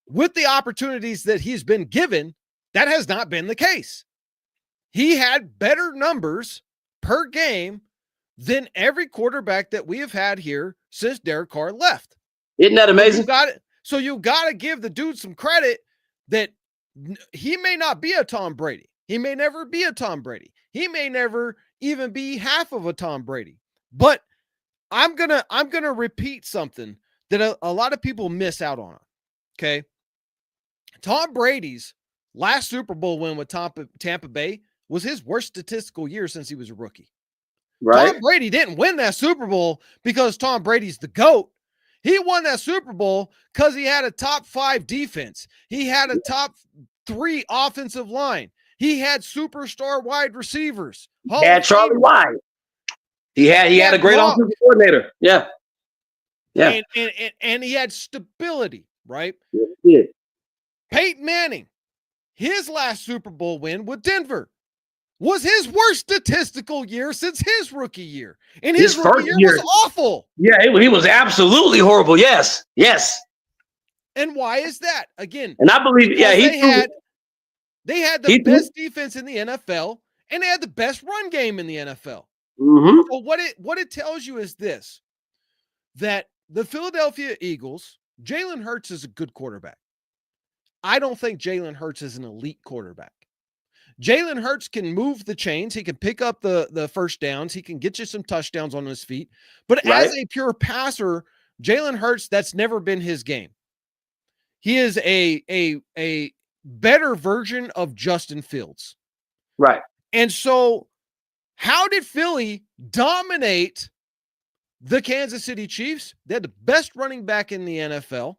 with the opportunities that he's been given, that has not been the case. He had better numbers per game than every quarterback that we have had here since Derek Carr left. Isn't that amazing? So you got to give the dude some credit that he may not be a Tom Brady. He may never be a Tom Brady. He may never even be half of a Tom Brady. But I'm gonna repeat something that a lot of people miss out on. Okay, Tom Brady's last Super Bowl win with Tampa Bay was his worst statistical year since he was a rookie. Right. Tom Brady didn't win that Super Bowl because Tom Brady's the GOAT. He won that Super Bowl because he had a top 5 defense. He had a top 3 offensive line. He had superstar wide receivers. He had Charlie White. He had a great offensive coordinator. Yeah. Yeah. And he had stability, right? Yeah. Peyton Manning, his last Super Bowl win with Denver was his worst statistical year since his rookie year. And his rookie year was awful. Yeah, he was absolutely horrible. Yes. And why is that? Again, And I believe, because he they had the he best defense in the NFL and they had the best run game in the NFL. Mm-hmm. So what it tells you is this, that the Philadelphia Eagles, Jalen Hurts is a good quarterback. I don't think Jalen Hurts is an elite quarterback. Jalen Hurts can move the chains. He can pick up the first downs. He can get you some touchdowns on his feet. But Right. as a pure passer, Jalen Hurts, that's never been his game. He is a better version of Justin Fields. Right. And so how did Philly dominate the Kansas City Chiefs? They had the best running back in the NFL.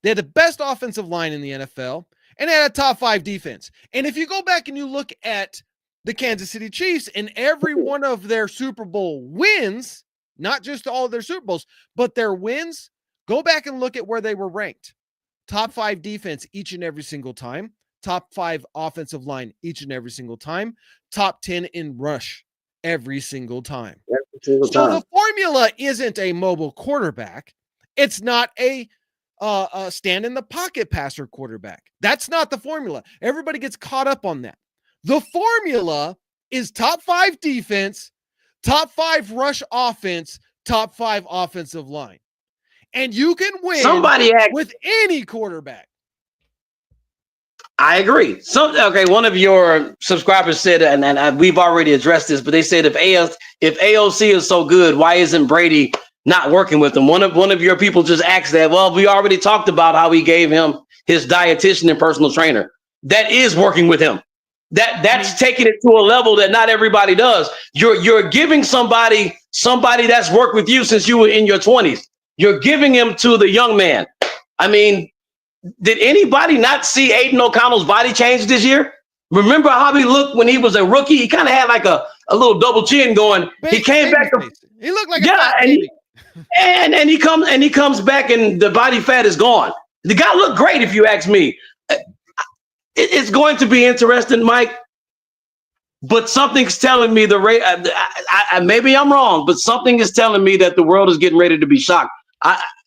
They had the best offensive line in the NFL, and they had a top 5 defense. And if you go back and you look at the Kansas City Chiefs and every one of their Super Bowl wins, not just all of their Super Bowls, but their wins, go back and look at where they were ranked. Top 5 defense each and every single time. Top 5 offensive line each and every single time. Top 10 in rush every single time. So the formula isn't a mobile quarterback. It's not a stand in the pocket passer quarterback. That's not the formula. Everybody gets caught up on that. The formula is top 5 defense, top 5 rush offense, top 5 offensive line. And you can win with any quarterback. I agree. One of your subscribers said, and we've already addressed this, but they said if AOC is so good, why isn't Brady not working with him? One of your people just asked that. Well, we already talked about how he gave him his dietitian and personal trainer. That is working with him. That's taking it to a level that not everybody does. You're giving somebody that's worked with you since you were in your 20s. You're giving him to the young man. I mean, did anybody not see Aiden O'Connell's body change this year? Remember how he looked when he was a rookie? He kind of had like a little double chin going. He came back. He looked like a fat baby. And he comes back and the body fat is gone. The guy looked great, if you ask me. It's going to be interesting, Mike. But something's telling me maybe I'm wrong, but something is telling me that the world is getting ready to be shocked.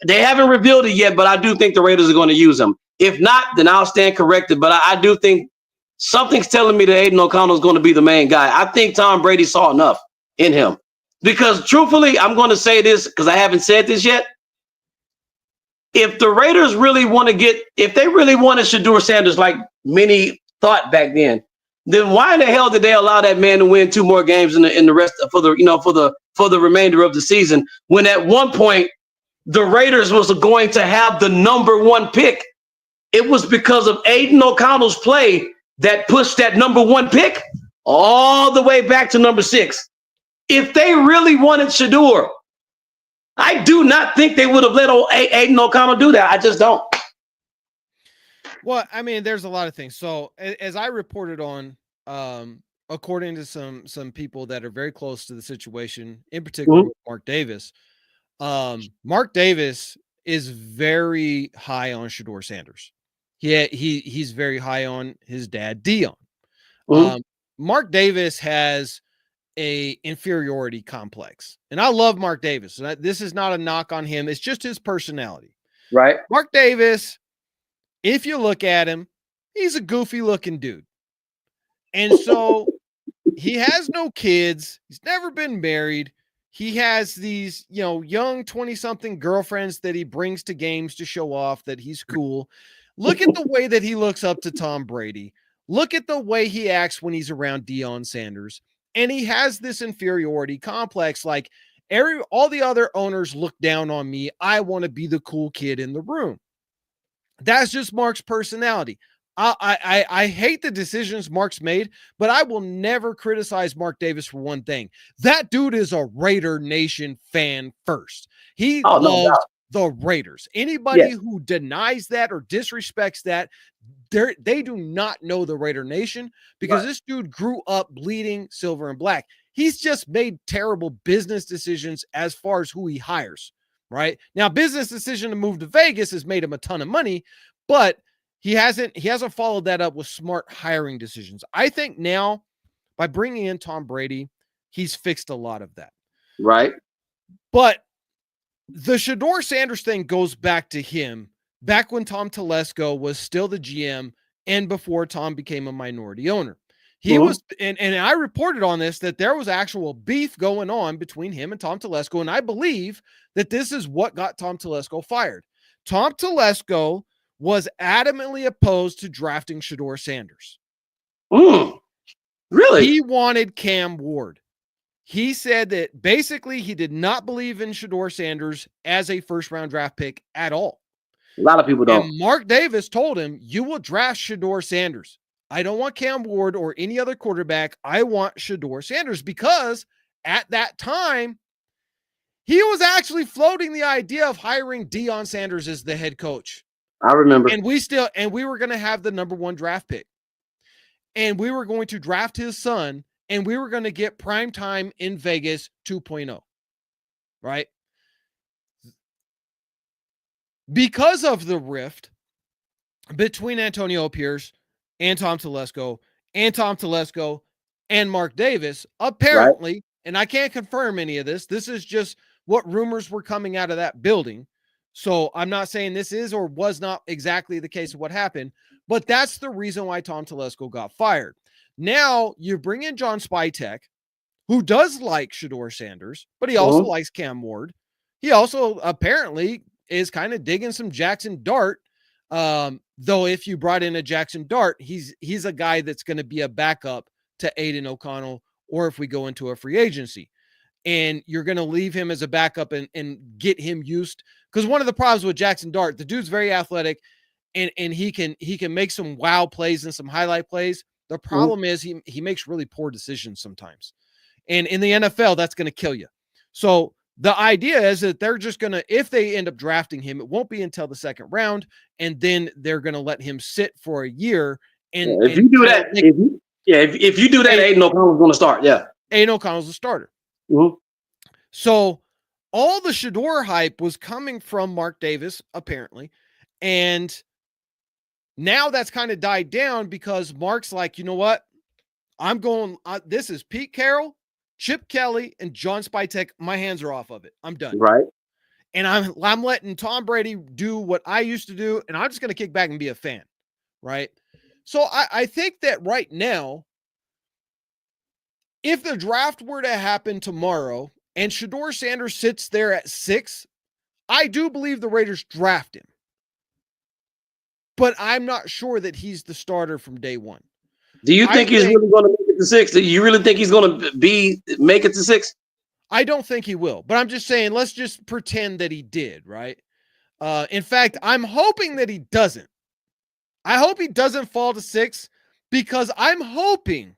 They haven't revealed it yet, but I do think the Raiders are going to use him. If not, then I'll stand corrected. But I do think something's telling me that Aiden O'Connell is going to be the main guy. I think Tom Brady saw enough in him. Because truthfully, I'm going to say this because I haven't said this yet. If the Raiders really want to if they really wanted Shedeur Sanders like many thought back then why in the hell did they allow that man to win 2 more games in the rest for the remainder of the season when at one point the Raiders was going to have the number 1 pick? It was because of Aiden O'Connell's play that pushed that number 1 pick all the way back to number 6. If they really wanted Shedeur, I do not think they would have let Aiden O'Connell do that. I just don't. Well, I mean, there's a lot of things. So as I reported on, according to some people that are very close to the situation, in particular with Mark Davis, Mark Davis is very high on Shedeur Sanders. He's very high on his dad, Dion. Mark Davis has a inferiority complex, and I love Mark Davis. This is not a knock on him. It's just his personality. Right. Mark Davis, if you look at him, he's a goofy looking dude. And so he has no kids. He's never been married. He has these, young 20-something girlfriends that he brings to games to show off that he's cool. Look at the way that he looks up to Tom Brady. Look at the way he acts when he's around Deion Sanders. And he has this inferiority complex. Like all the other owners look down on me. I want to be the cool kid in the room. That's just Mark's personality. I hate the decisions Mark's made, but I will never criticize Mark Davis for one thing. That dude is a Raider Nation fan first. He loves the Raiders. Anybody who denies that or disrespects that, they do not know the Raider Nation, because this dude grew up bleeding silver and black. He's just made terrible business decisions as far as who he hires. Right now, business decision to move to Vegas has made him a ton of money, but he hasn't followed that up with smart hiring decisions. I think now by bringing in Tom Brady, he's fixed a lot of that. Right. But the Shedeur Sanders thing goes back to him back when Tom Telesco was still the GM and before Tom became a minority owner. He was, and I reported on this, that there was actual beef going on between him and Tom Telesco, and I believe that this is what got Tom Telesco fired. Tom Telesco was adamantly opposed to drafting Shedeur Sanders. Really? He wanted Cam Ward. He said that basically he did not believe in Shedeur Sanders as a first-round draft pick at all. A lot of people don't. And Mark Davis told him, you will draft Shedeur Sanders. I don't want Cam Ward or any other quarterback. I want Shedeur Sanders, because at that time, he was actually floating the idea of hiring Deion Sanders as the head coach. I remember. And we were going to have the number 1 draft pick. And we were going to draft his son, and we were going to get prime time in Vegas 2.0. Right? Because of the rift between Antonio Pierce and Tom Telesco and Mark Davis, apparently, right, and I can't confirm any of this. This is just what rumors were coming out of that building. So I'm not saying this is or was not exactly the case of what happened, but that's the reason why Tom Telesco got fired. Now you bring in John Spytek, who does like Shedeur Sanders, but he also likes Cam Ward. He also apparently is kind of digging some Jackson Dart. Though if you brought in a Jackson Dart, he's a guy that's going to be a backup to Aiden O'Connell, or if we go into a free agency. And you're going to leave him as a backup and get him used. Because one of the problems with Jackson Dart, the dude's very athletic, and he can make some wow plays and some highlight plays. The problem is he makes really poor decisions sometimes. And in the NFL, that's going to kill you. So the idea is that they're just going to, if they end up drafting him, it won't be until the second round, and then they're going to let him sit for a year. And if you do that, if you do that, Aiden O'Connell's going to start. Yeah, Aiden O'Connell's a starter. So all the Shedeur hype was coming from Mark Davis, apparently, and now that's kind of died down because Mark's like, you know what? I'm going. This is Pete Carroll, Chip Kelly, and John Spytek. My hands are off of it. I'm done. Right. And I'm letting Tom Brady do what I used to do, and I'm just going to kick back and be a fan. Right. So I think that right now, if the draft were to happen tomorrow and Shedeur Sanders sits there at 6, I do believe the Raiders draft him. But I'm not sure that he's the starter from day one. Do you think he's really going to make it to 6? Do you really think he's going to make it to 6? I don't think he will, but I'm just saying, let's just pretend that he did, right? In fact, I'm hoping that he doesn't. I hope he doesn't fall to 6, because I'm hoping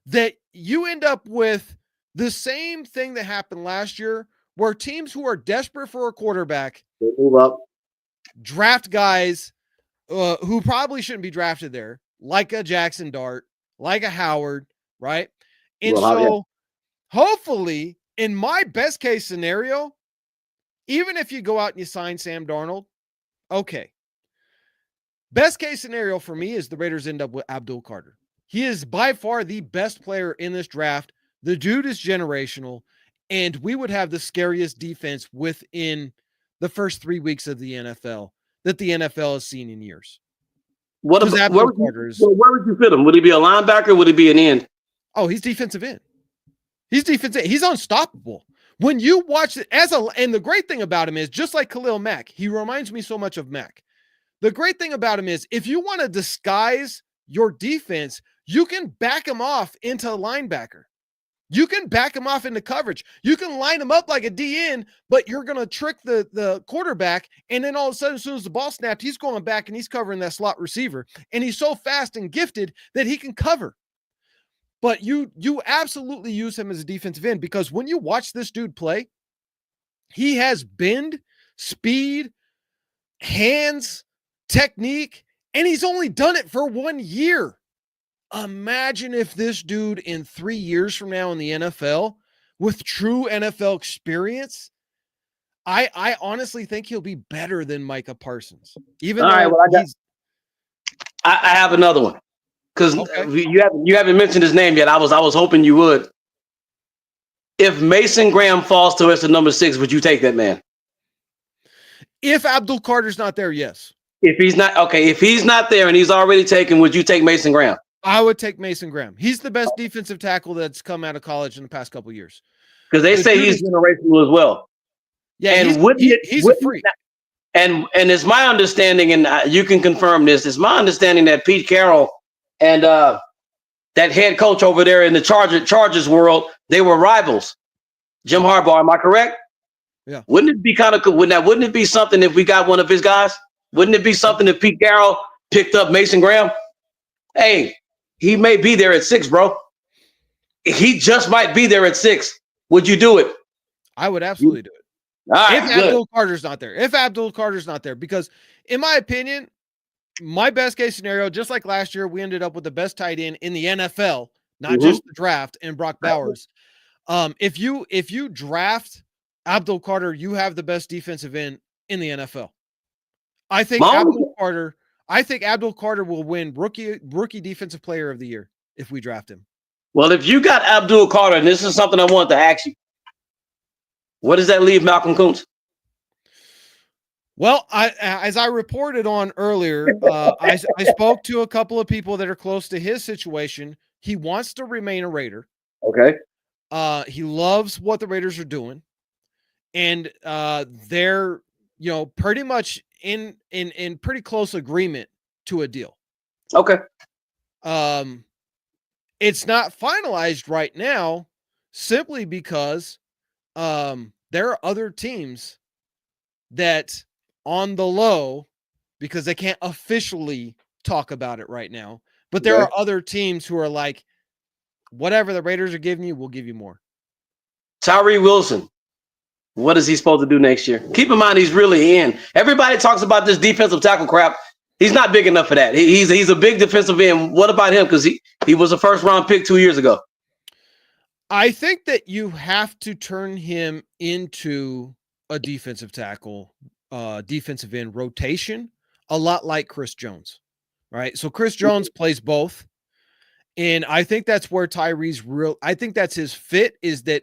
that you end up with the same thing that happened last year, where teams who are desperate for a quarterback move up, draft guys who probably shouldn't be drafted there, like a Jackson Dart, like a Howard, right? And hopefully, in my best case scenario, even if you go out and you sign Sam Darnold, okay. Best case scenario for me is the Raiders end up with Abdul Carter. He is by far the best player in this draft. The dude is generational, and we would have the scariest defense within the first 3 weeks of the NFL that the NFL has seen in years. Where would you fit him? Would he be a linebacker? Would he be an end? Oh, he's defensive end. He's defensive. He's unstoppable. When you watch it and the great thing about him is, just like Khalil Mack, he reminds me so much of Mack. The great thing about him is, if you want to disguise your defense, you can back him off into a linebacker. You can back him off into coverage. You can line him up like a DN, but you're going to trick the quarterback, and then all of a sudden, as soon as the ball snapped, he's going back and he's covering that slot receiver, and he's so fast and gifted that he can cover. But you absolutely use him as a defensive end, because when you watch this dude play, he has bend, speed, hands, technique, and he's only done it for 1 year. Imagine if this dude in 3 years from now in the NFL with true NFL experience, I honestly think he'll be better than Micah Parsons. Even I have another one, because you haven't mentioned his name yet. I was hoping you would. If Mason Graham falls to us at number 6, would you take that man? If Abdul Carter's not there, yes. If he's not there and he's already taken, would you take Mason Graham? I would take Mason Graham. He's the best defensive tackle that's come out of college in the past couple of years. Because they say he's generational as well. Yeah, and he's a freak. And it's my understanding, and you can confirm this, it's my understanding that Pete Carroll and that head coach over there in the Chargers world, they were rivals. Jim Harbaugh, am I correct? Yeah. Wouldn't it be kind of cool? Wouldn't it be something if we got one of his guys? Wouldn't it be something if Pete Carroll picked up Mason Graham? Hey, he may be there at 6, bro. He just might be there at 6. Would you do it? I would absolutely do it. All right, if Abdul Carter's not there. If Abdul Carter's not there. Because in my opinion, my best case scenario, just like last year, we ended up with the best tight end in the NFL, not just the draft, and Brock Bowers. If you draft Abdul Carter, you have the best defensive end in the NFL. I think Abdul Carter will win rookie defensive player of the year if we draft him. Well, if you got Abdul Carter, and this is something I want to ask you, what does that leave Malcolm Kuntz? Well, as I reported on earlier, I spoke to a couple of people that are close to his situation. He wants to remain a Raider. Okay. He loves what the Raiders are doing, and they're pretty much in pretty close agreement to a deal. Okay. It's not finalized right now, simply because there are other teams that on the low, because they can't officially talk about it right now, but there are other teams who are like, whatever the Raiders are giving you, we'll give you more. Tyree Wilson, what is he supposed to do next year? Keep in mind, he's really in. Everybody talks about this defensive tackle crap. He's not big enough for that. He's a big defensive end. What about him? Because he was a first-round pick 2 years ago. I think that you have to turn him into a defensive tackle, defensive end rotation, a lot like Chris Jones, right? So Chris Jones plays both. And I think that's where Tyree's I think that's his fit, is that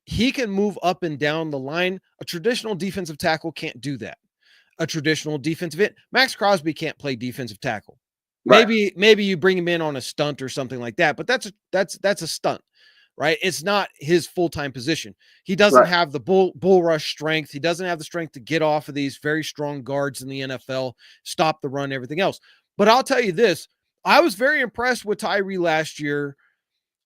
he can move up and down the line. A traditional defensive tackle can't do that. A traditional defensive end, Max Crosby can't play defensive tackle. Right. Maybe you bring him in on a stunt or something like that, but that's a stunt, right? It's not his full-time position. He doesn't have the bull rush strength. He doesn't have the strength to get off of these very strong guards in the NFL, stop the run, everything else. But I'll tell you this, I was very impressed with Tyree last year.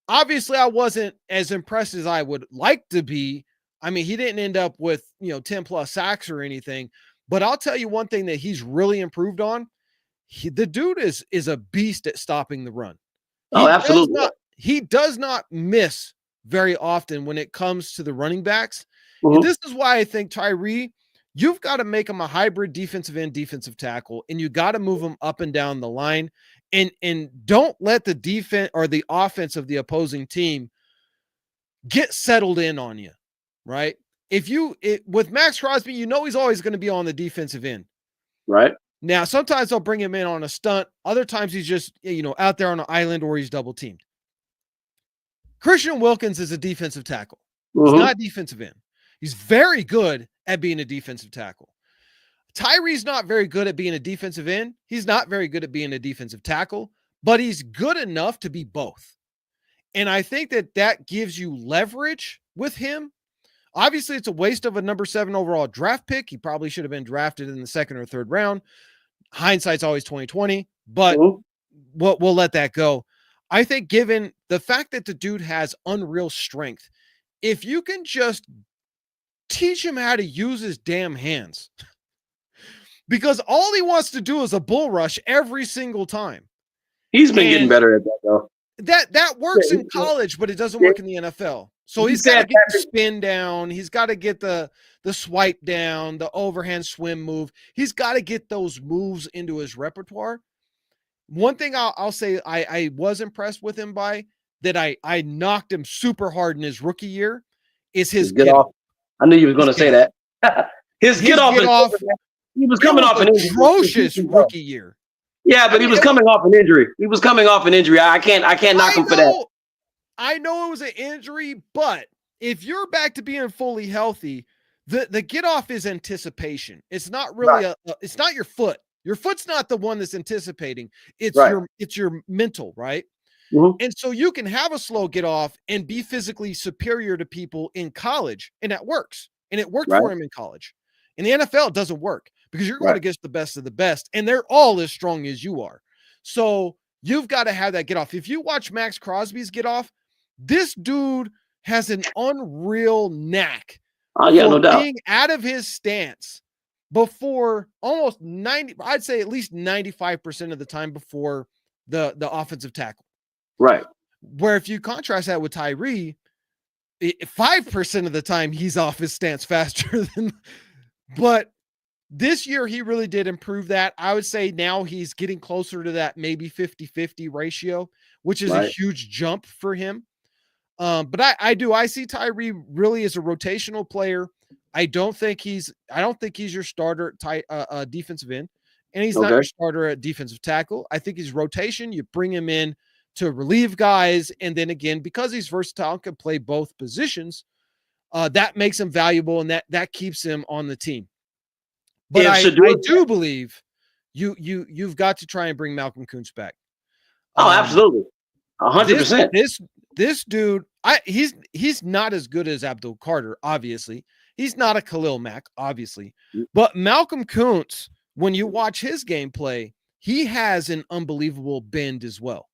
Obviously, I wasn't as impressed as I would like to be. I mean, he didn't end up with 10 plus sacks or anything, but I'll tell you one thing that he's really improved on. The dude is a beast at stopping the run. Absolutely. He does not miss very often when it comes to the running backs. Mm-hmm. And this is why I think Tyree, you've got to make him a hybrid defensive end, defensive tackle, and you got to move him up and down the line. And don't let the defense or the offense of the opposing team get settled in on you, right? With Max Crosby, he's always going to be on the defensive end. Right. Now, sometimes they'll bring him in on a stunt. Other times he's just, out there on an island or he's double teamed. Christian Wilkins is a defensive tackle. He's not defensive end. He's very good at being a defensive tackle. Tyree's not very good at being a defensive end. He's not very good at being a defensive tackle, but he's good enough to be both. And I think that gives you leverage with him. Obviously, it's a waste of a number 7 overall draft pick. He probably should have been drafted in the 2nd or 3rd round. Hindsight's always 20/20, but we'll let that go. I think given the fact that the dude has unreal strength, if you can just teach him how to use his damn hands, because all he wants to do is a bull rush every single time. He's been getting better at that, though. That works in college, but it doesn't work in the NFL. So he's got to get the spin down. He's got to get the swipe down, the overhand swim move. He's got to get those moves into his repertoire. One thing I'll say I was impressed with him by, that I knocked him super hard in his rookie year, is his get off. I knew you were going to say that. his get off. He was coming off an atrocious rookie year. Yeah, but he was coming off an injury. I can't knock him for that. I know it was an injury, but if you're back to being fully healthy, The get off is anticipation. It's not really Right. it's not your foot. Your foot's not the one that's anticipating. Right. It's your mental, right? Mm-hmm. And so you can have a slow get off and be physically superior to people in college, and that works. And it worked Right. for him in college. In the NFL, it doesn't work because you're going Right. against the best of the best, and they're all as strong as you are. So you've got to have that get off. If you watch Max Crosby's get off, this dude has an unreal knack Oh yeah, for no doubt. being out of his stance before almost 90, I'd say at least 95% of the time before the offensive tackle. Right. Where if you contrast that with Tyree, 5% of the time he's off his stance faster than, but this year he really did improve that. I would say now he's getting closer to that maybe 50-50 ratio, which is a Right. huge jump for him. But I see Tyree really as a rotational player. I don't think he's your starter at defensive end, and he's not your Okay. starter at defensive tackle. I think he's rotation. You bring him in to relieve guys, and then again, because he's versatile and can play both positions, that makes him valuable, and that keeps him on the team. But If I Shador, do believe you've got to try and bring Malcolm Kuntz back. oh, Um, absolutely, 100%. this dude, he's not as good as Abdul Carter, obviously. He's not a Khalil Mack, obviously. But Malcolm Kuntz, when you watch his gameplay, he has an unbelievable bend as well.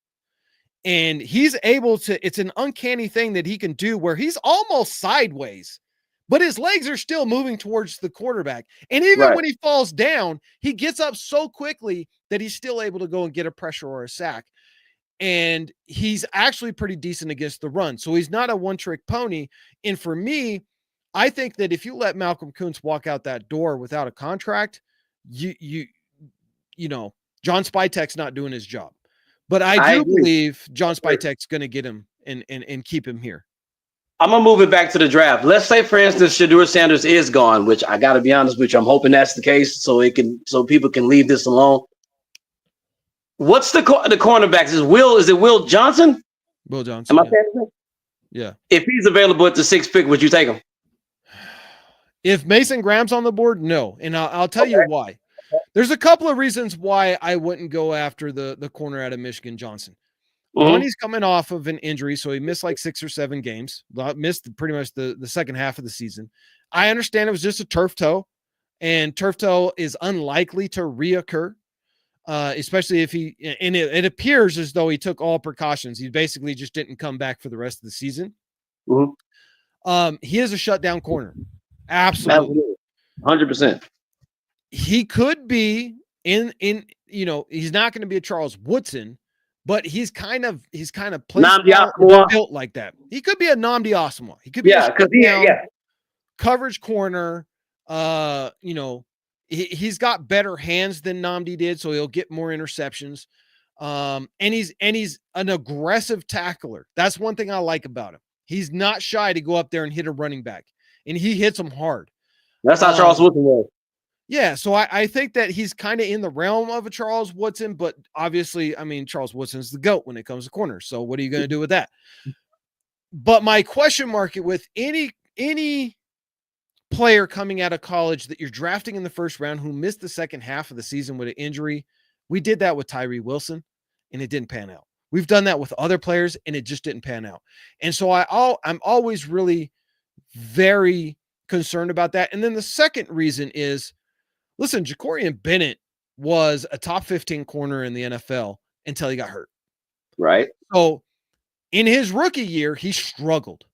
And he's able to, it's an uncanny thing that he can do where he's almost sideways, but his legs are still moving towards the quarterback. And even Right. when he falls down, he gets up so quickly that he's still able to go and get a pressure or a sack. And he's actually pretty decent against the run. So he's not a one-trick pony. And for me, I think that if you let Malcolm Kuntz walk out that door without a contract, you know, John Spytek's not doing his job. But I I do agree. believe John Spytek's going to get him and keep him here. I'm gonna move it back to the draft. Let's say, for instance, Shador Sanders is gone, which I got to be honest with you, I'm hoping that's the case, so people can leave this alone. What's the cornerbacks? Is it Will Johnson? Will Johnson. Am I saying that? Yeah. If he's available at the 6th pick, would you take him? If Mason Graham's on the board, no. And I'll tell you why. There's a couple of reasons why I wouldn't go after the corner out of Michigan, Johnson. Mm-hmm. One, he's coming off of an injury, so he missed like 6 or 7 games. Missed pretty much the second half of the season. I understand it was just a turf toe, and turf toe is unlikely to reoccur, especially if it appears as though he took all precautions. He basically just didn't come back for the rest of the season. Mm-hmm. He is a shutdown corner. Absolutely. 100%. He could be in he's not going to be a Charles Woodson, but he's kind of built like that. He could be a Nnamdi Asomugha. He could be a coverage corner. He's got better hands than Nnamdi did, so he'll get more interceptions. And he's an aggressive tackler. That's one thing I like about him. He's not shy to go up there and hit a running back, and he hits them hard. That's how Charles Woodson was. Yeah, so I think that he's kind of in the realm of a Charles Woodson, but obviously, I mean, Charles Woodson's the GOAT when it comes to corners. So what are you going to do with that? But my question mark with any player coming out of college that you're drafting in the first round who missed the second half of the season with an injury, we did that with Tyree Wilson, and it didn't pan out. We've done that with other players, and it just didn't pan out. And so I'm always really very concerned about that. And then the second reason is, listen, Jacorian Bennett was a top 15 corner in the NFL until he got hurt. Right. So in his rookie year, he struggled.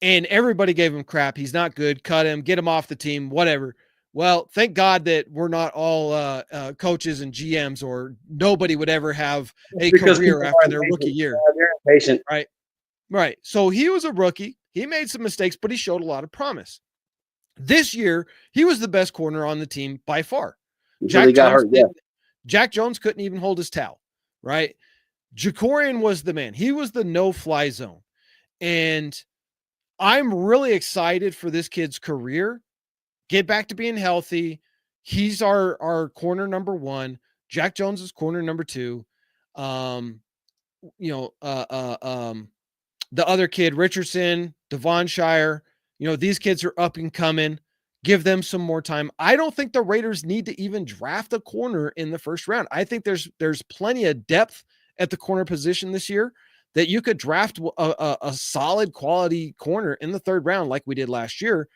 And everybody gave him crap. He's not good. Cut him. Get him off the team. Whatever. Well, thank God that we're not all coaches and GMs, or nobody would ever have a career after their rookie year. They're impatient. Right. So he was a rookie. He made some mistakes, but he showed a lot of promise. This year, he was the best corner on the team by far. Jack Jones couldn't even hold his towel, right? Jacorian was the man. He was the no-fly zone. And I'm really excited for this kid's career. Get back to being healthy. He's our corner number 1. Jack Jones is corner number 2. The other kid, Richardson, Devon Shire, these kids are up and coming. give them some more time. I don't think the Raiders need to even draft a corner in the first round. I think there's plenty of depth at the corner position this year that you could draft a solid quality corner in the third round like we did last year,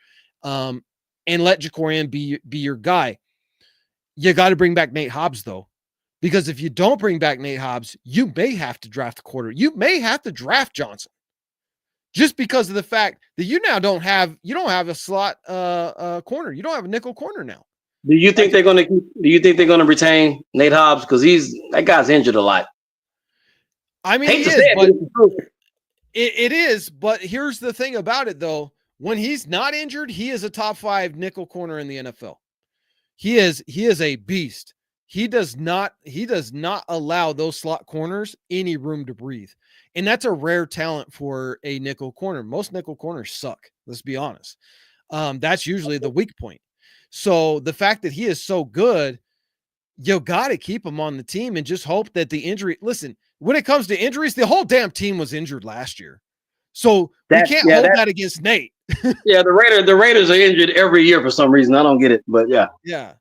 and let Jacorian be your guy. You got to bring back Nate Hobbs, though, because if you don't bring back Nate Hobbs, you may have to draft a quarter. You may have to draft Johnson, just because of the fact that you now don't have a slot corner. You don't have a nickel corner now. Do you think they're going to? Do you think they're going to retain Nate Hobbs because that guy's injured a lot? I mean, it is. But here's the thing about it, though: when he's not injured, he is a top 5 nickel corner in the NFL. He is a beast. He does not allow those slot corners any room to breathe. And that's a rare talent for a nickel corner. Most nickel corners suck. Let's be honest. That's usually the weak point. So the fact that he is so good, you got to keep him on the team and just hope that the injury, listen, when it comes to injuries, the whole damn team was injured last year. So we can't hold that against Nate. Yeah, the Raiders are injured every year for some reason. I don't get it, but yeah. Yeah.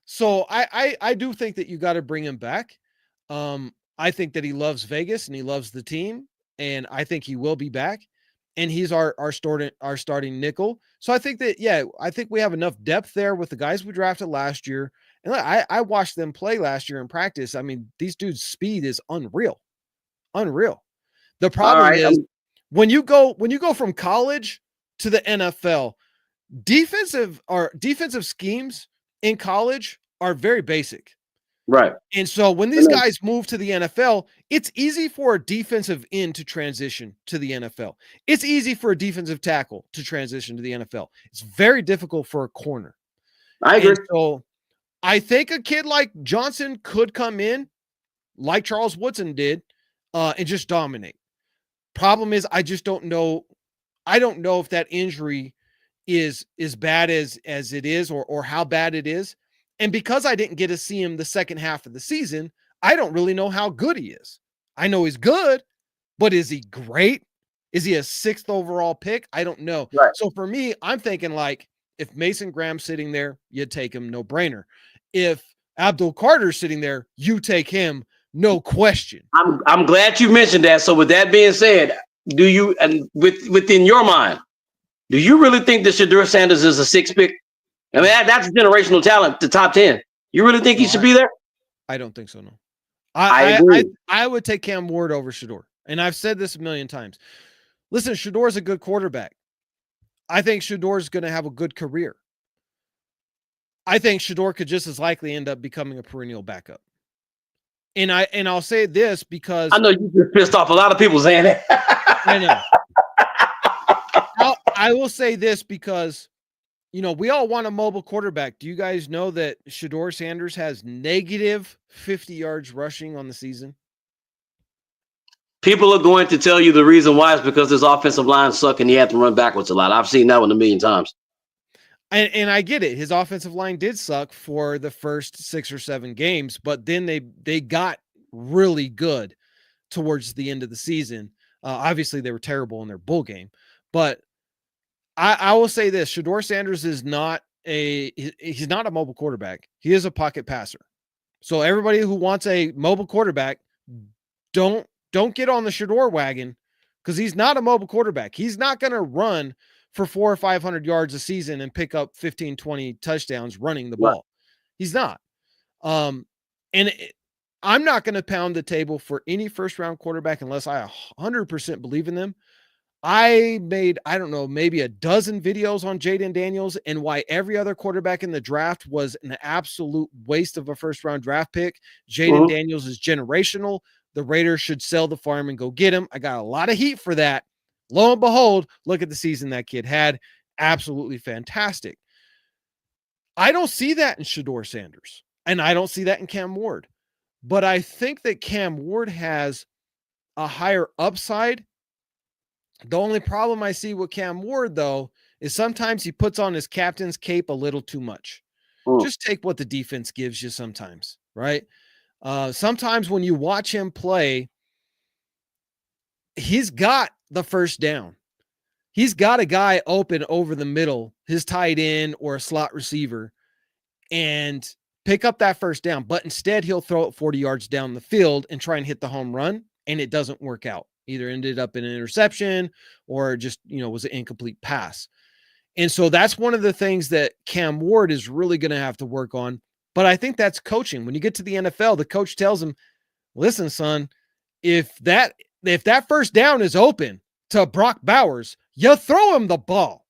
So I do think that you got to bring him back. I think that he loves Vegas and he loves the team, and I think he will be back. And he's our starting nickel. So I think that I think we have enough depth there with the guys we drafted last year. And I watched them play last year in practice. I mean, these dudes' speed is unreal. The problem is when you go from college to the NFL, defensive schemes in college are very basic. Right. And so when these guys move to the NFL, it's easy for a defensive end to transition to the NFL. It's easy for a defensive tackle to transition to the NFL. It's very difficult for a corner. I agree. And so I think a kid like Johnson could come in like Charles Woodson did and just dominate. Problem is, I just don't know. I don't know if that injury is as bad as it is or how bad it is. And because I didn't get to see him the second half of the season, I don't really know how good he is. I know he's good, but is he great? Is he a 6th overall pick? I don't know. Right. So for me, I'm thinking like if Mason Graham's sitting there, you take him, no brainer. If Abdul Carter's sitting there, you take him, no question. I'm glad you mentioned that. So with that being said, do you, and within your mind, do you really think that Shedeur Sanders is a 6th pick? I mean, that's generational talent, the top 10. You really think he should be there? I don't think so, no. I agree. I would take Cam Ward over Shedeur. And I've said this a million times. Listen, Shedor's a good quarterback. I think Shedor's going to have a good career. I think Shedeur could just as likely end up becoming a perennial backup. And I'll say this because I know you just pissed off a lot of people saying that. I know. I will say this because, we all want a mobile quarterback. Do you guys know that Shedeur Sanders has negative 50 yards rushing on the season? People are going to tell you the reason why is because his offensive line sucked and he had to run backwards a lot. I've seen that one a million times. And I get it. His offensive line did suck for the first 6 or 7 games, but then they got really good towards the end of the season. Obviously, they were terrible in their bowl game, but I will say this: Shedeur Sanders is he's not a mobile quarterback. He is a pocket passer. So everybody who wants a mobile quarterback, don't get on the Shedeur wagon because he's not a mobile quarterback. He's not going to run for 400 or 500 yards a season and pick up 15, 20 touchdowns running the ball. Right. He's not. I'm not going to pound the table for any first round quarterback unless I 100% believe in them. I made, I don't know, maybe a dozen videos on Jayden Daniels and why every other quarterback in the draft was an absolute waste of a first round draft pick. Jayden Daniels is generational. The Raiders should sell the farm and go get him. I got a lot of heat for that. Lo and behold, look at the season that kid had. Absolutely fantastic. I don't see that in Shedeur Sanders, and I don't see that in Cam Ward. But I think that Cam Ward has a higher upside. The only problem I see with Cam Ward, though, is sometimes he puts on his captain's cape a little too much. Just take what the defense gives you sometimes, right? Sometimes when you watch him play, he's got the first down. he's got a guy open over the middle, his tight end or a slot receiver, and pick up that first down. But instead, he'll throw it 40 yards down the field and try and hit the home run, and it doesn't work out. Either ended up in an interception or just, was an incomplete pass. And so that's one of the things that Cam Ward is really going to have to work on. But I think that's coaching. When you get to the NFL, the coach tells him, listen, son, if that first down is open to Brock Bowers, you throw him the ball.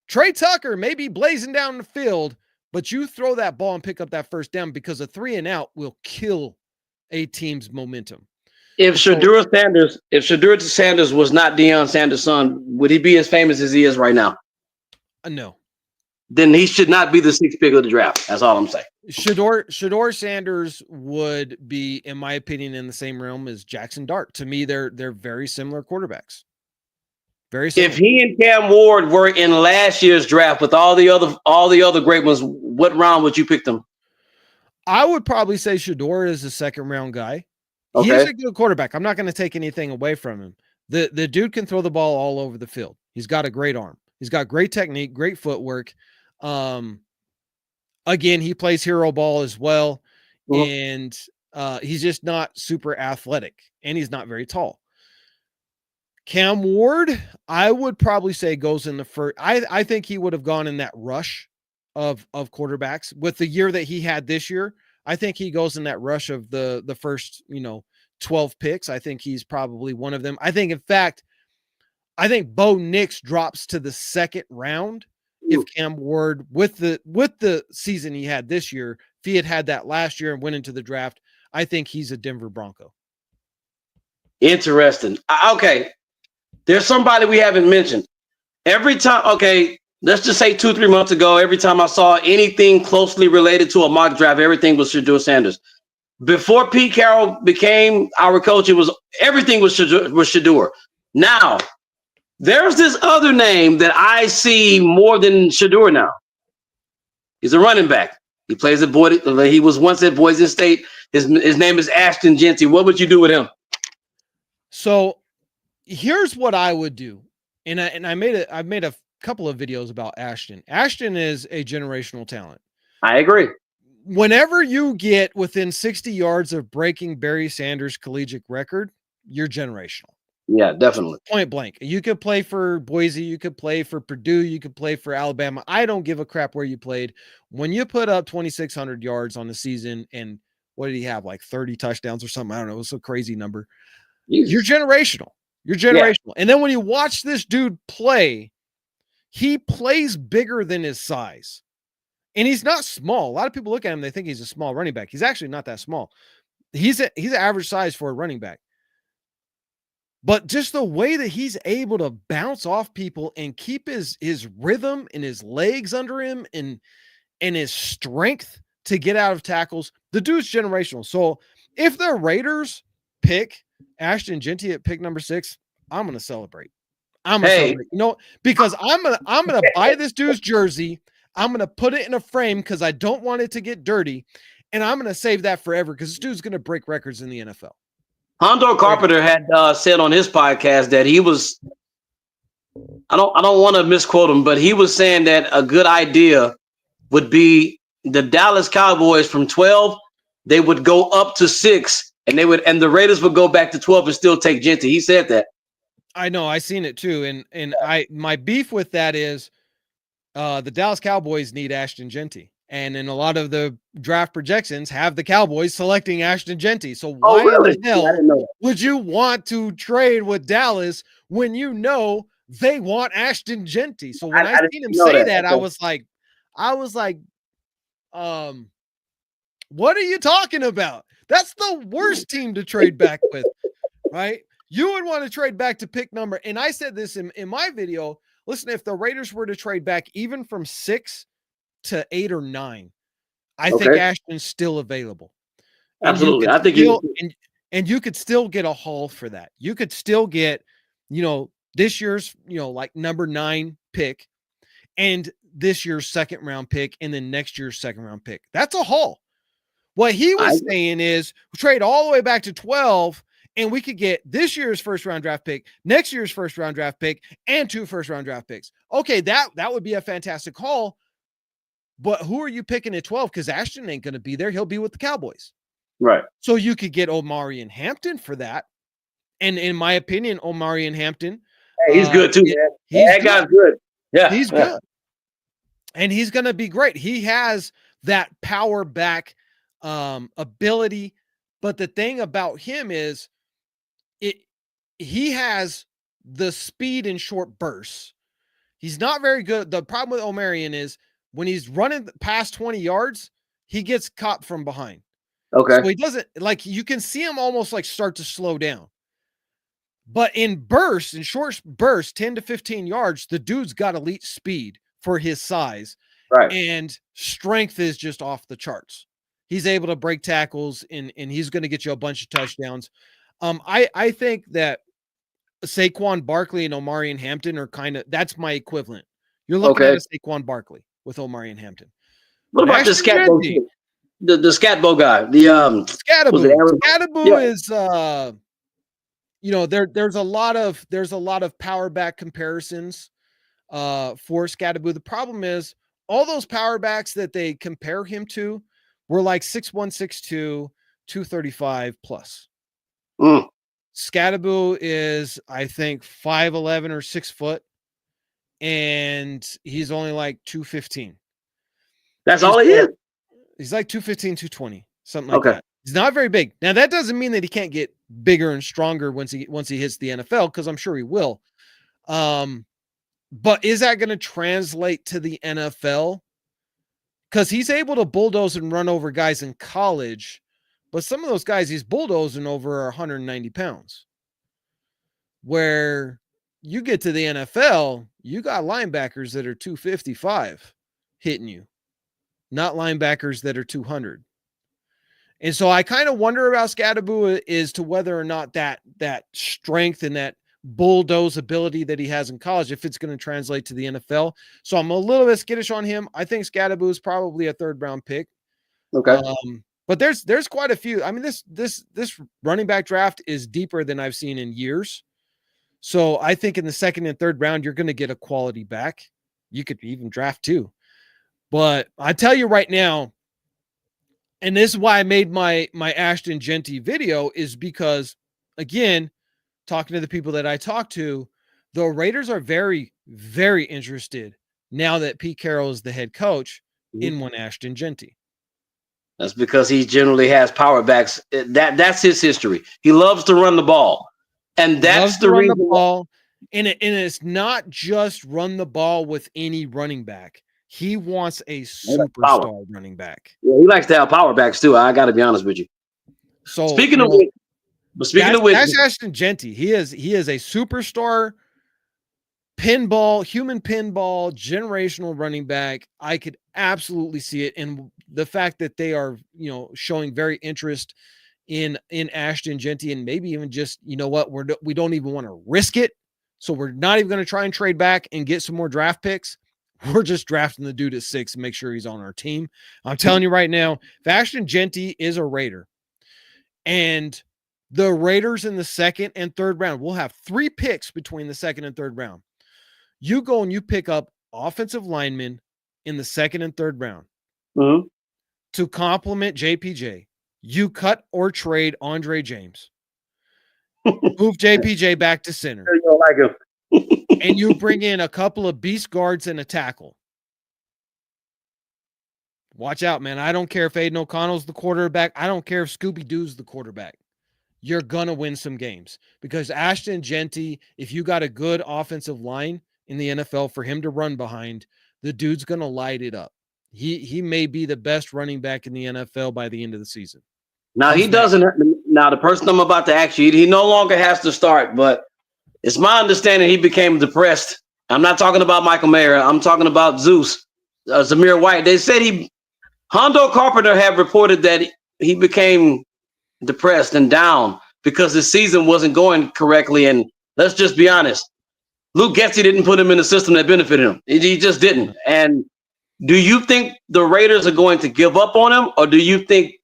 Trey Tucker may be blazing down the field, but you throw that ball and pick up that first down, because a 3 and out will kill a team's momentum. If Shedeur Sanders was not Deion Sanders' son, would he be as famous as he is right now? No. Then he should not be the 6th pick of the draft. That's all I'm saying. Shedeur Sanders would be, in my opinion, in the same realm as Jackson Dart. To me, they're very similar quarterbacks. Very similar. If he and Cam Ward were in last year's draft with all the other great ones, what round would you pick them? I would probably say Shedeur is a second round guy. Okay. He's a good quarterback. I'm not going to take anything away from him. The dude can throw the ball all over the field. He's got a great arm. He's got great technique, great footwork. Again, he plays hero ball as well. And he's just not super athletic, and he's not very tall. Cam Ward, I would probably say goes in the first. I think he would have gone in that rush of quarterbacks with the year that he had this year. I think he goes in that rush of the first, 12 picks. I think he's probably one of them. I think, in fact, Bo Nix drops to the second round. If Cam Ward, with the season he had this year, if he had that last year and went into the draft, I think he's a Denver Bronco. Interesting. Okay. There's somebody we haven't mentioned. Every time, let's just say 2-3 months ago, every time I saw anything closely related to a mock draft, everything was Shedeur Sanders. Before Pete Carroll became our coach, everything was Shedeur. Now, there's this other name that I see more than Shedeur now. He's a running back. He plays at Boise. He was once at Boise State. His name is Ashton Jeanty. What would you do with him? So here's what I would do. And I've made a couple of videos about Ashton. Ashton is a generational talent. I agree. Whenever you get within 60 yards of breaking Barry Sanders' collegiate record, you're generational. Yeah, definitely. Point blank. You could play for Boise. You could play for Purdue. You could play for Alabama. I don't give a crap where you played. When you put up 2,600 yards on the season, and what did he have? Like 30 touchdowns or something. I don't know. It was a crazy number. Jesus. You're generational. You're generational. Yeah. And then when you watch this dude play, he plays bigger than his size. And he's not small. A lot of people look at him, they think he's a small running back. He's actually not that small. He's an average size for a running back. But just the way that he's able to bounce off people and keep his rhythm and his legs under him and his strength to get out of tackles, the dude's generational. So if the Raiders pick Ashton Jeanty at pick number 6, I'm going to celebrate. I'm going to celebrate. Because I'm going to buy this dude's jersey. I'm going to put it in a frame because I don't want it to get dirty. And I'm going to save that forever because this dude's going to break records in the NFL. Hondo Carpenter had said on his podcast that he was, I don't want to misquote him, but he was saying that a good idea would be the Dallas Cowboys from 12, they would go up to 6, and the Raiders would go back to 12 and still take Jeanty. He said that. I know, I seen it too, and my beef with that is the Dallas Cowboys need Ashton Jeanty. And in a lot of the draft projections have the Cowboys selecting Ashton Jeanty. So why in the hell would you want to trade with Dallas when you know they want Ashton Jeanty? So when I seen him say that, I was like, what are you talking about? That's the worst team to trade back with, right? You would want to trade back to pick number. And I said this in my video. Listen, if the Raiders were to trade back even from 6 to 8 or 9, I think Ashton's still available. Absolutely. I think you could still get a haul for that. You could still get, this year's, like number 9 pick and this year's second round pick and then next year's second round pick. That's a haul. What he was saying is trade all the way back to 12 and we could get this year's first round draft pick, next year's first round draft pick, and 2 first round draft picks. Okay, that would be a fantastic haul. But who are you picking at 12? Because Ashton ain't going to be there. He'll be with the Cowboys. Right. So you could get Omari and Hampton for that. And in my opinion, Omari and Hampton. Hey, he's good too, man. That guy's good. Yeah. He's good. And he's going to be great. He has that power back ability. But the thing about him is he has the speed in short bursts. He's not very good. The problem with Omarion is when he's running past 20 yards, he gets caught from behind. Okay. So he doesn't, like, you can see him almost like start to slow down. But in bursts, in short bursts, 10 to 15 yards, the dude's got elite speed for his size. Right. And strength is just off the charts. He's able to break tackles and he's going to get you a bunch of touchdowns. I think that Saquon Barkley and Omari and Hampton are kind of, that's my equivalent. You're looking at a Saquon Barkley with Omari and Hampton. What about the Scatbo? The Scatbo guy. The Scatabo is there's a lot of power back comparisons for Scatabo. The problem is all those power backs that they compare him to were like 6'1", 6'2", 235 plus. Scatabo is, I think, 5'11" or 6 foot, and he's only like 215. That's all he is. He's like 215, 220, something like that. He's not very big. Now that doesn't mean that he can't get bigger and stronger once he hits the NFL, because I'm sure he will. But is that going to translate to the NFL? Because he's able to bulldoze and run over guys in college, but some of those guys he's bulldozing over are 190 pounds. Where you get to the NFL, you got linebackers that are 255 hitting you, not linebackers that are 200. And so I kind of wonder about Scatabo as to whether or not that strength and that bulldoze ability that he has in college, if it's going to translate to the NFL. So I'm a little bit skittish on him. I think Scatabo is probably a 3rd round pick. Okay. But there's quite a few. I mean, this running back draft is deeper than I've seen in years. So I think in the 2nd and 3rd round, you're going to get a quality back. You could even draft 2. But I tell you right now, and this is why I made my Ashton Jeanty video, is because, again, talking to the people that I talk to, the Raiders are very, very interested now that Pete Carroll is the head coach in one Ashton Jeanty. That's because he generally has power backs. That's his history. He loves to run the ball. And that's the reason. The ball. And it's not just run the ball with any running back. He wants a superstar running back. Yeah, he likes to have power backs too. I got to be honest with you. So speaking of which, that's Ashton Jeanty. He is a superstar human pinball, generational running back. I could absolutely see it. And the fact that they are, showing very interest in Ashton Jeanty, and maybe even just, we don't even want to risk it. So we're not even going to try and trade back and get some more draft picks. We're just drafting the dude at 6 and make sure he's on our team. I'm telling you right now, if Ashton Jeanty is a Raider and the Raiders in the 2nd and 3rd round, we'll have 3 picks between the 2nd and 3rd round. You go and you pick up offensive linemen in the 2nd and 3rd round to complement JPJ. You cut or trade Andre James. Move JPJ back to center. You don't like him. And you bring in a couple of beast guards and a tackle. Watch out, man. I don't care if Aiden O'Connell's the quarterback. I don't care if Scooby-Doo's the quarterback. You're going to win some games. Because Ashton Jeanty, if you got a good offensive line in the NFL for him to run behind, the dude's going to light it up. He may be the best running back in the NFL by the end of the season. Now, he doesn't. Now, the person I'm about to ask you, he no longer has to start, but it's my understanding he became depressed. I'm not talking about Michael Mayer. I'm talking about Zeus, Zamir White. They said Hondo Carpenter have reported that he became depressed and down because his season wasn't going correctly. And let's just be honest, Luke Getsy didn't put him in the system that benefited him. He just didn't. And do you think the Raiders are going to give up on him, or do you think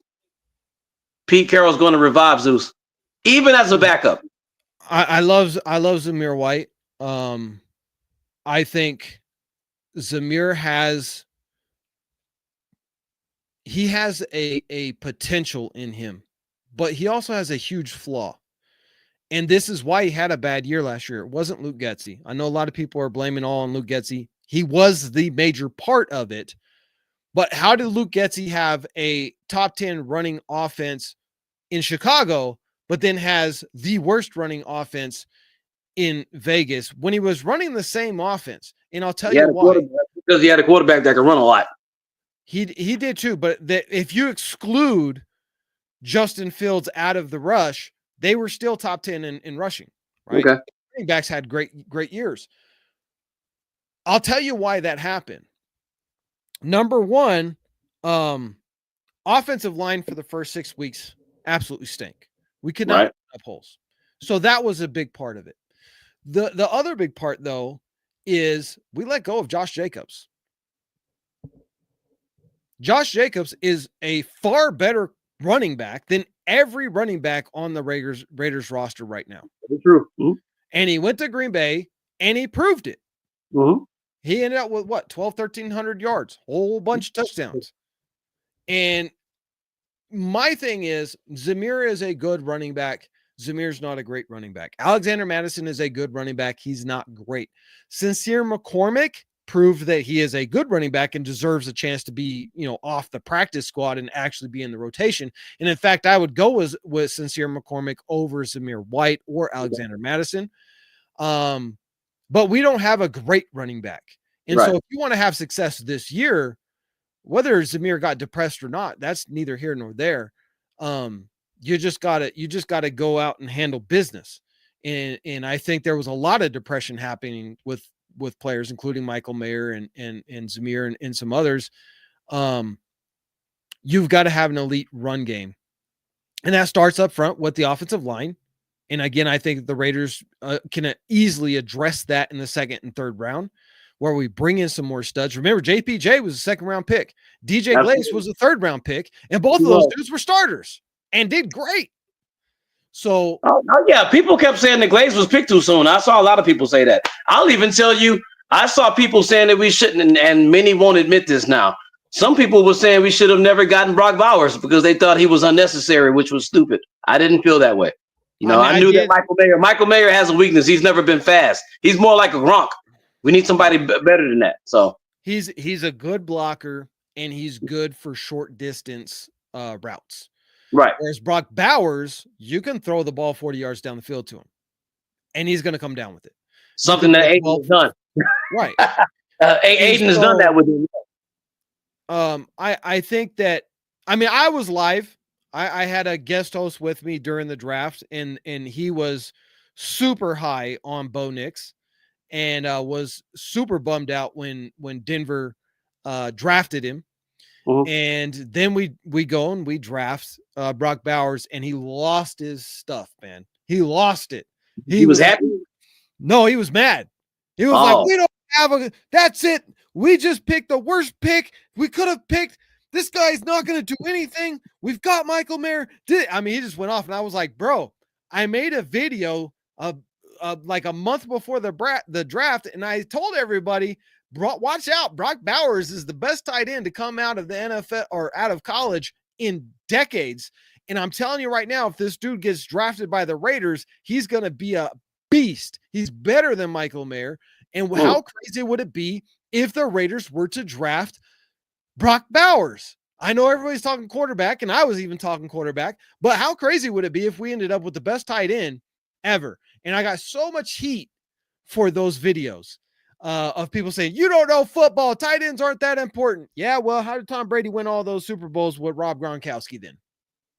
Pete Carroll's going to revive Zeus? even as a backup. I love Zamir White. I think Zamir has a potential in him, but he also has a huge flaw. And this is why he had a bad year last year. It wasn't Luke Getsy. I know a lot of people are blaming all on Luke Getsy. He was the major part of it. But how did Luke Getsy have a top 10 running offense in Chicago, but then has the worst running offense in Vegas when he was running the same offense? And I'll tell you why. Because he had a quarterback that can run a lot. He did too, but if you exclude Justin Fields out of the rush, they were still top 10 in rushing, right? Okay. Running backs had great years. I'll tell you why that happened. Number one, offensive line for the first 6 weeks absolutely stink. We could not up holes. So that was a big part of it. The other big part, though, is we let go of Josh Jacobs. Josh Jacobs is a far better running back than every running back on the Raiders roster right now. That's true. Mm-hmm. And he went to Green Bay and he proved it. Mm-hmm. He ended up with what, 1,300 yards, whole bunch of touchdowns. And my thing is, Zamir is a good running back. Zamir's not a great running back. Alexander Madison is a good running back. He's not great. Sincere McCormick proved that he is a good running back and deserves a chance to be, off the practice squad and actually be in the rotation. And in fact, I would go with Sincere McCormick over Zamir White or Alexander Madison. But we don't have a great running back. And so if you want to have success this year, whether Zamir got depressed or not, that's neither here nor there. You just gotta go out and handle business. And I think there was a lot of depression happening with players, including Michael Mayer and Zamir and some others. You've got to have an elite run game. And that starts up front with the offensive line. And again, I think the Raiders can easily address that in the second and third round, where we bring in some more studs. Remember, JPJ was a second-round pick. DJ Glaze was a third-round pick, and both of those dudes were starters and did great. So, yeah, people kept saying that Glaze was picked too soon. I saw a lot of people say that. I'll even tell you, I saw people saying that we shouldn't, and many won't admit this now. Some people were saying we should have never gotten Brock Bowers because they thought he was unnecessary, which was stupid. I didn't feel that way. I knew that Michael Mayer has a weakness. He's never been fast. He's more like a Gronk. We need somebody better than that. So he's a good blocker and he's good for short distance routes. Right. Whereas Brock Bowers, you can throw the ball 40 yards down the field to him, and he's going to come down with it. Something that Aiden has done. Right. Aiden has done that with him. I think that, I was live. I had a guest host with me during the draft, and he was super high on Bo Nix. And was super bummed out when Denver drafted him. Mm-hmm. And then we go and we draft Brock Bowers, and he lost his stuff, man. He lost it. He was happy? No, he was mad. He was like, we don't have that's it. We just picked the worst pick. We could have picked. This guy's not going to do anything. We've got Michael Mayer. He just went off, and I was like, bro, I made a video of like a month before the draft, and I told everybody, watch out, Brock Bowers is the best tight end to come out of the NFL or out of college in decades. And I'm telling you right now, if this dude gets drafted by the Raiders, he's going to be a beast. He's better than Michael Mayer. And how crazy would it be if the Raiders were to draft Brock Bowers? I know everybody's talking quarterback, and I was even talking quarterback, but how crazy would it be if we ended up with the best tight end ever? And I got so much heat for those videos of people saying, you don't know football. Tight ends aren't that important. Yeah, well, how did Tom Brady win all those Super Bowls with Rob Gronkowski then?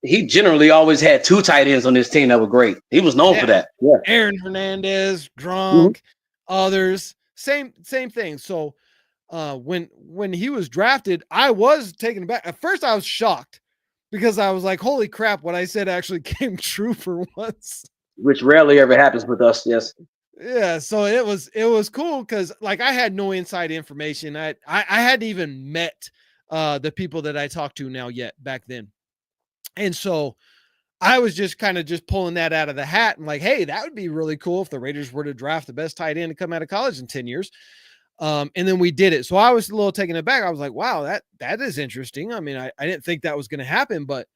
He generally always had two tight ends on his team that were great. He was known for that. Yeah. Aaron Hernandez, Gronk, others, same thing. So when he was drafted, I was taken aback. At first, I was shocked because I was like, holy crap, what I said actually came true for once. Which rarely ever happens with us, yes. Yeah, so it was cool because like I had no inside information. I hadn't even met the people that I talked to now yet back then. And so I was just kind of just pulling that out of the hat and like, hey, that would be really cool if the Raiders were to draft the best tight end to come out of college in 10 years. And then we did it. So I was a little taken aback. I was like, wow, that is interesting. I mean, I didn't think that was going to happen, but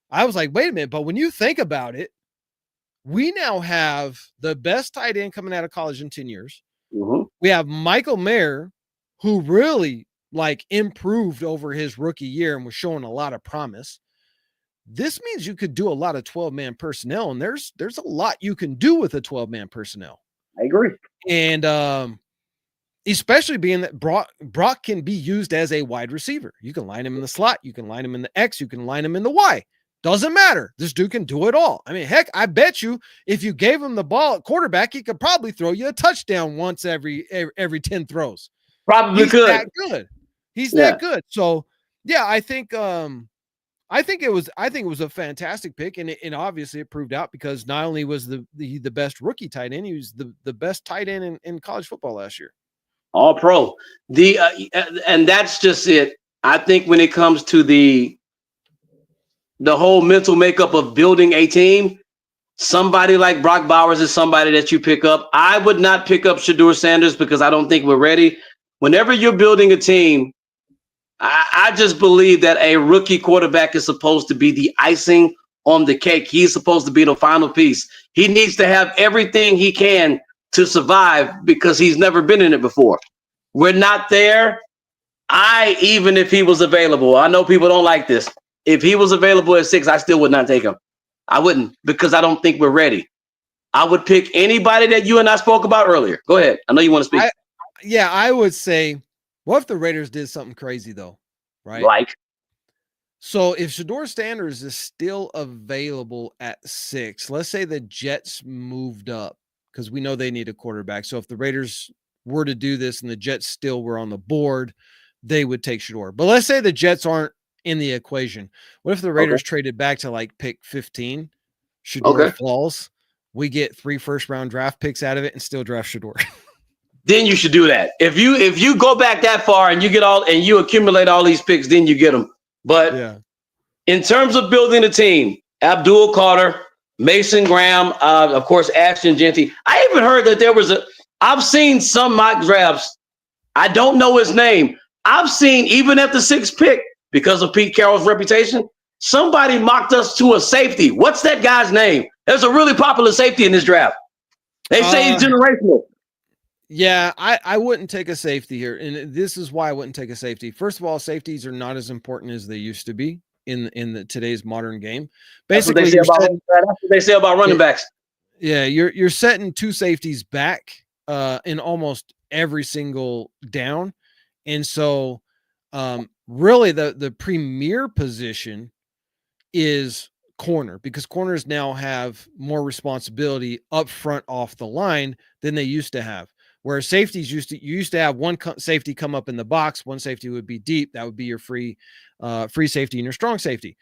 I was like, wait a minute. But when you think about it, we now have the best tight end coming out of college in 10 years. Mm-hmm. We have Michael Mayer, who really like improved over his rookie year and was showing a lot of promise. This means you could do a lot of 12-man personnel, and there's a lot you can do with a 12-man personnel. I agree. And especially being that Brock can be used as a wide receiver. You can line him in the slot, you can line him in the X, you can line him in the Y. Doesn't matter. This dude can do it all. I mean, heck, I bet you if you gave him the ball at quarterback, he could probably throw you a touchdown once every 10 throws. Probably He's could. that good. He's that good. So yeah, I think it was a fantastic pick, and obviously it proved out because not only was the best rookie tight end, he was the best tight end in college football last year. All pro. And that's just it. I think when it comes to the whole mental makeup of building a team, somebody like Brock Bowers is somebody that you pick up. I would not pick up Shedeur Sanders because I don't think we're ready. Whenever you're building a team, I just believe that a rookie quarterback is supposed to be the icing on the cake. He's supposed to be the final piece. He needs to have everything he can to survive because he's never been in it before. We're not there. Even if he was available, I know people don't like this. If he was available at 6, I still would not take him. I wouldn't because I don't think we're ready. I would pick anybody that you and I spoke about earlier. Go ahead. I know you want to speak. I would say, what if the Raiders did something crazy though? Right? Like? So if Shedeur Sanders is still available at 6, let's say the Jets moved up because we know they need a quarterback. So if the Raiders were to do this and the Jets still were on the board, they would take Shedeur. But let's say the Jets aren't in the equation. What if the Raiders traded back to like pick 15? Shedeur falls. We get 3 first-round draft picks out of it and still draft Shedeur. Then you should do that. If you go back that far and you accumulate all these picks, then you get them. But in terms of building a team, Abdul Carter, Mason Graham, of course, Ashton Genty. I even heard that I've seen some mock drafts. I don't know his name. I've seen even at the 6th pick, because of Pete Carroll's reputation, somebody mocked us to a safety. What's that guy's name? There's a really popular safety in this draft. They say he's generational. Yeah, I wouldn't take a safety here. And this is why I wouldn't take a safety. First of all, safeties are not as important as they used to be in today's modern game. Basically, that's what they say about running backs. Yeah, you're setting 2 safeties back in almost every single down. And so really the premier position is corner, because corners now have more responsibility up front off the line than they used to have. Whereas safeties you used to have one safety come up in the box, one safety would be deep. That would be your free safety and your strong safety.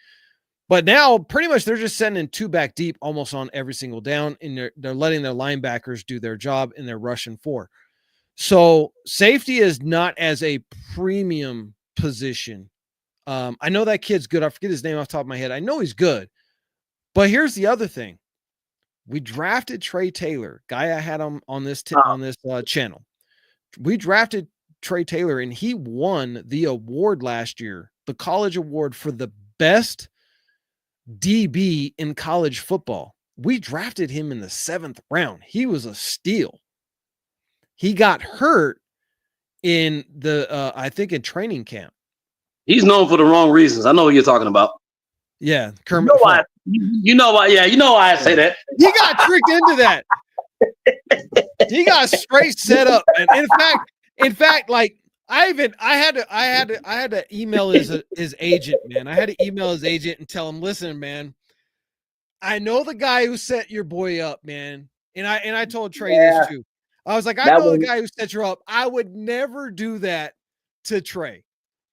But now pretty much they're just sending 2 back deep almost on every single down, and they're letting their linebackers do their job, and they're rushing 4. So safety is not as a premium position. I know that kid's good. I forget his name off the top of my head. I know he's good. But here's the other thing. We drafted Trey Taylor, guy I had on this channel. We drafted Trey Taylor, and he won the award last year, the college award for the best DB in college football. We drafted him in the 7th round. He was a steal. He got hurt in I think in training camp. He's known for the wrong reasons. I know what you're talking about. Yeah, Kermit. You know why I say that. He got tricked into that. He got straight set up. And in fact, like I had to email his agent, man. I had to email his agent and tell him, listen, man, I know the guy who set your boy up, man. And I told Trey this too. I was like, I know the guy who set you up. I would never do that to Trey.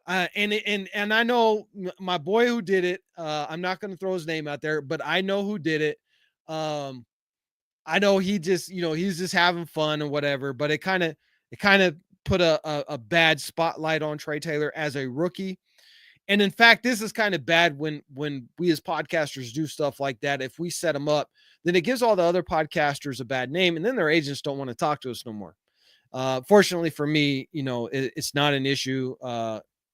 And I know my boy who did it. I'm not going to throw his name out there, but I know who did it. I know he just, he's just having fun and whatever, but it kind of put a bad spotlight on Trey Taylor as a rookie. And in fact, this is kind of bad when we as podcasters do stuff like that. If we set them up, then it gives all the other podcasters a bad name, and then their agents don't want to talk to us no more. Fortunately for me, it's not an issue.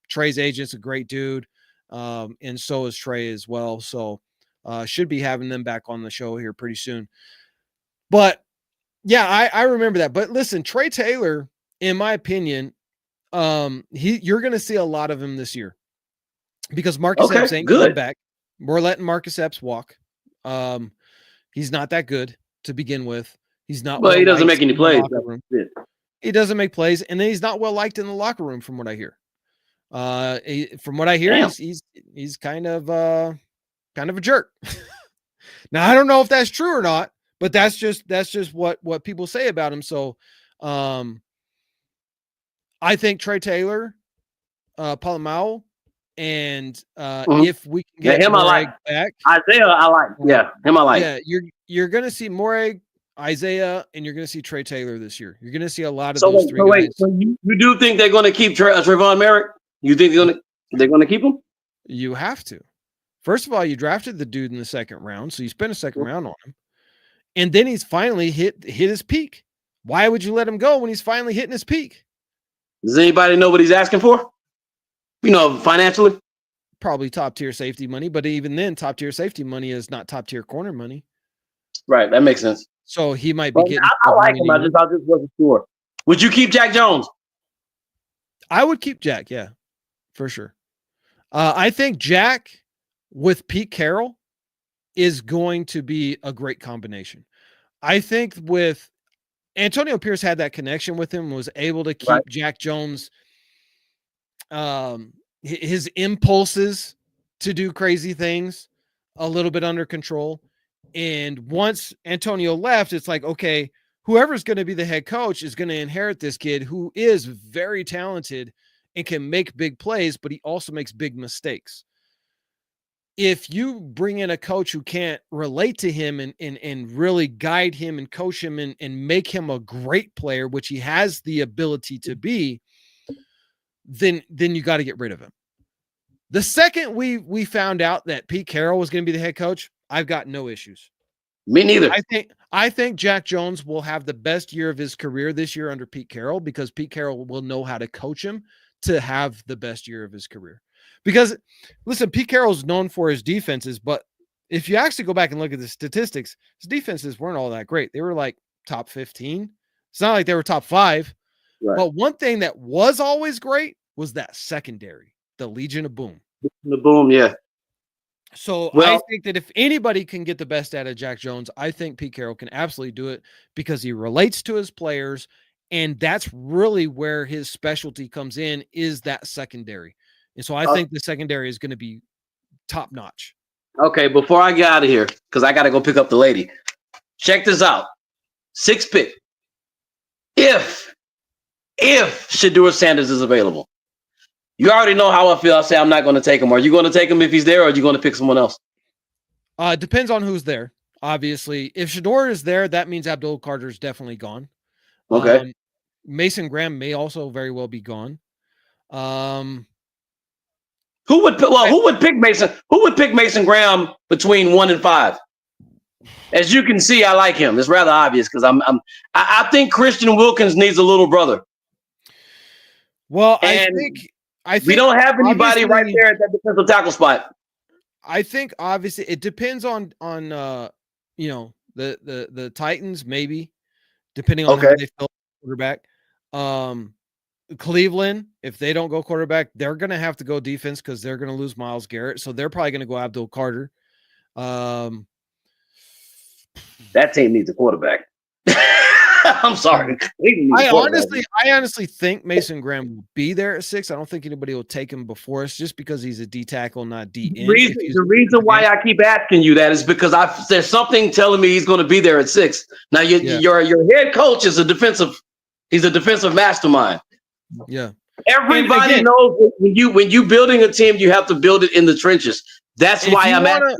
Trey's agent's a great dude, and so is Trey as well. So should be having them back on the show here pretty soon. But yeah, I remember that. But listen, Trey Taylor, in my opinion, you're going to see a lot of him this year because Marcus Epps ain't coming back. We're letting Marcus Epps walk. He's not that good to begin with. He's not. Well, he doesn't make any plays. He doesn't make plays, and then he's not well liked in the locker room, from what I hear. From what I hear, he's kind of a jerk. Now I don't know if that's true or not, but that's just what people say about him. So, I think Trey Taylor, Polamalu, and if we can get him, Morag back, Isaiah, I like. Yeah, him, I like. Yeah, you're gonna see Morag, Isaiah, and you're going to see Trey Taylor this year. You're going to see a lot of those three guys. So you do think they're going to keep Trayvon Merrick? You think they're going to keep him? You have to. First of all, you drafted the dude in the second round, so you spent a second round on him. And then he's finally hit his peak. Why would you let him go when he's finally hitting his peak? Does anybody know what he's asking for? Financially? Probably top-tier safety money, but even then, top-tier safety money is not top-tier corner money. Right, that makes sense. So he might be getting. I like him. I just wasn't sure. Would you keep Jack Jones? I would keep Jack, yeah, for sure. I think Jack with Pete Carroll is going to be a great combination. I think with Antonio Pierce had that connection with him, was able to keep Jack Jones, his impulses to do crazy things a little bit under control. And once Antonio left, it's like, okay, whoever's going to be the head coach is going to inherit this kid who is very talented and can make big plays, but he also makes big mistakes. If you bring in a coach who can't relate to him and really guide him and coach him and make him a great player, which he has the ability to be, then you got to get rid of him. The second we found out that Pete Carroll was going to be the head coach, I've got no issues. Me neither. I think Jack Jones will have the best year of his career this year under Pete Carroll because Pete Carroll will know how to coach him to have the best year of his career. Because, listen, Pete Carroll's known for his defenses, but if you actually go back and look at the statistics, his defenses weren't all that great. They were like top 15. It's not like they were top 5. Right. But one thing that was always great was that secondary, the Legion of Boom. The Boom, yeah. So I think that if anybody can get the best out of Jack Jones, I think Pete Carroll can absolutely do it because he relates to his players, and that's really where his specialty comes in, is that secondary. And so I think the secondary is going to be top notch. Okay, before I get out of here, because I got to go pick up the lady, check this out. 6th pick. If Shedeur Sanders is available. You already know how I feel. I say I'm not going to take him. Are you going to take him if he's there, or are you going to pick someone else? It depends on who's there, obviously. If Shedeur is there, that means Abdul Carter is definitely gone. Okay. Mason Graham may also very well be gone. Who would pick Mason? Who would pick Mason Graham between 1 and 5? As you can see, I like him. It's rather obvious because I think Christian Wilkins needs a little brother. Well, I think we don't have anybody right there at that defensive tackle spot. I think obviously it depends on the Titans, maybe, depending on how they feel quarterback. Cleveland, if they don't go quarterback, they're going to have to go defense because they're going to lose Myles Garrett. So they're probably going to go Abdul Carter. That team needs a quarterback. I'm sorry. I honestly think Mason Graham will be there at 6. I don't think anybody will take him before us just because he's a D tackle, not D end. The reason why I keep asking you that is because there's something telling me he's going to be there at 6. Now your head coach is a defensive mastermind. Yeah. Everybody knows when you building a team, you have to build it in the trenches. That's why I'm asking.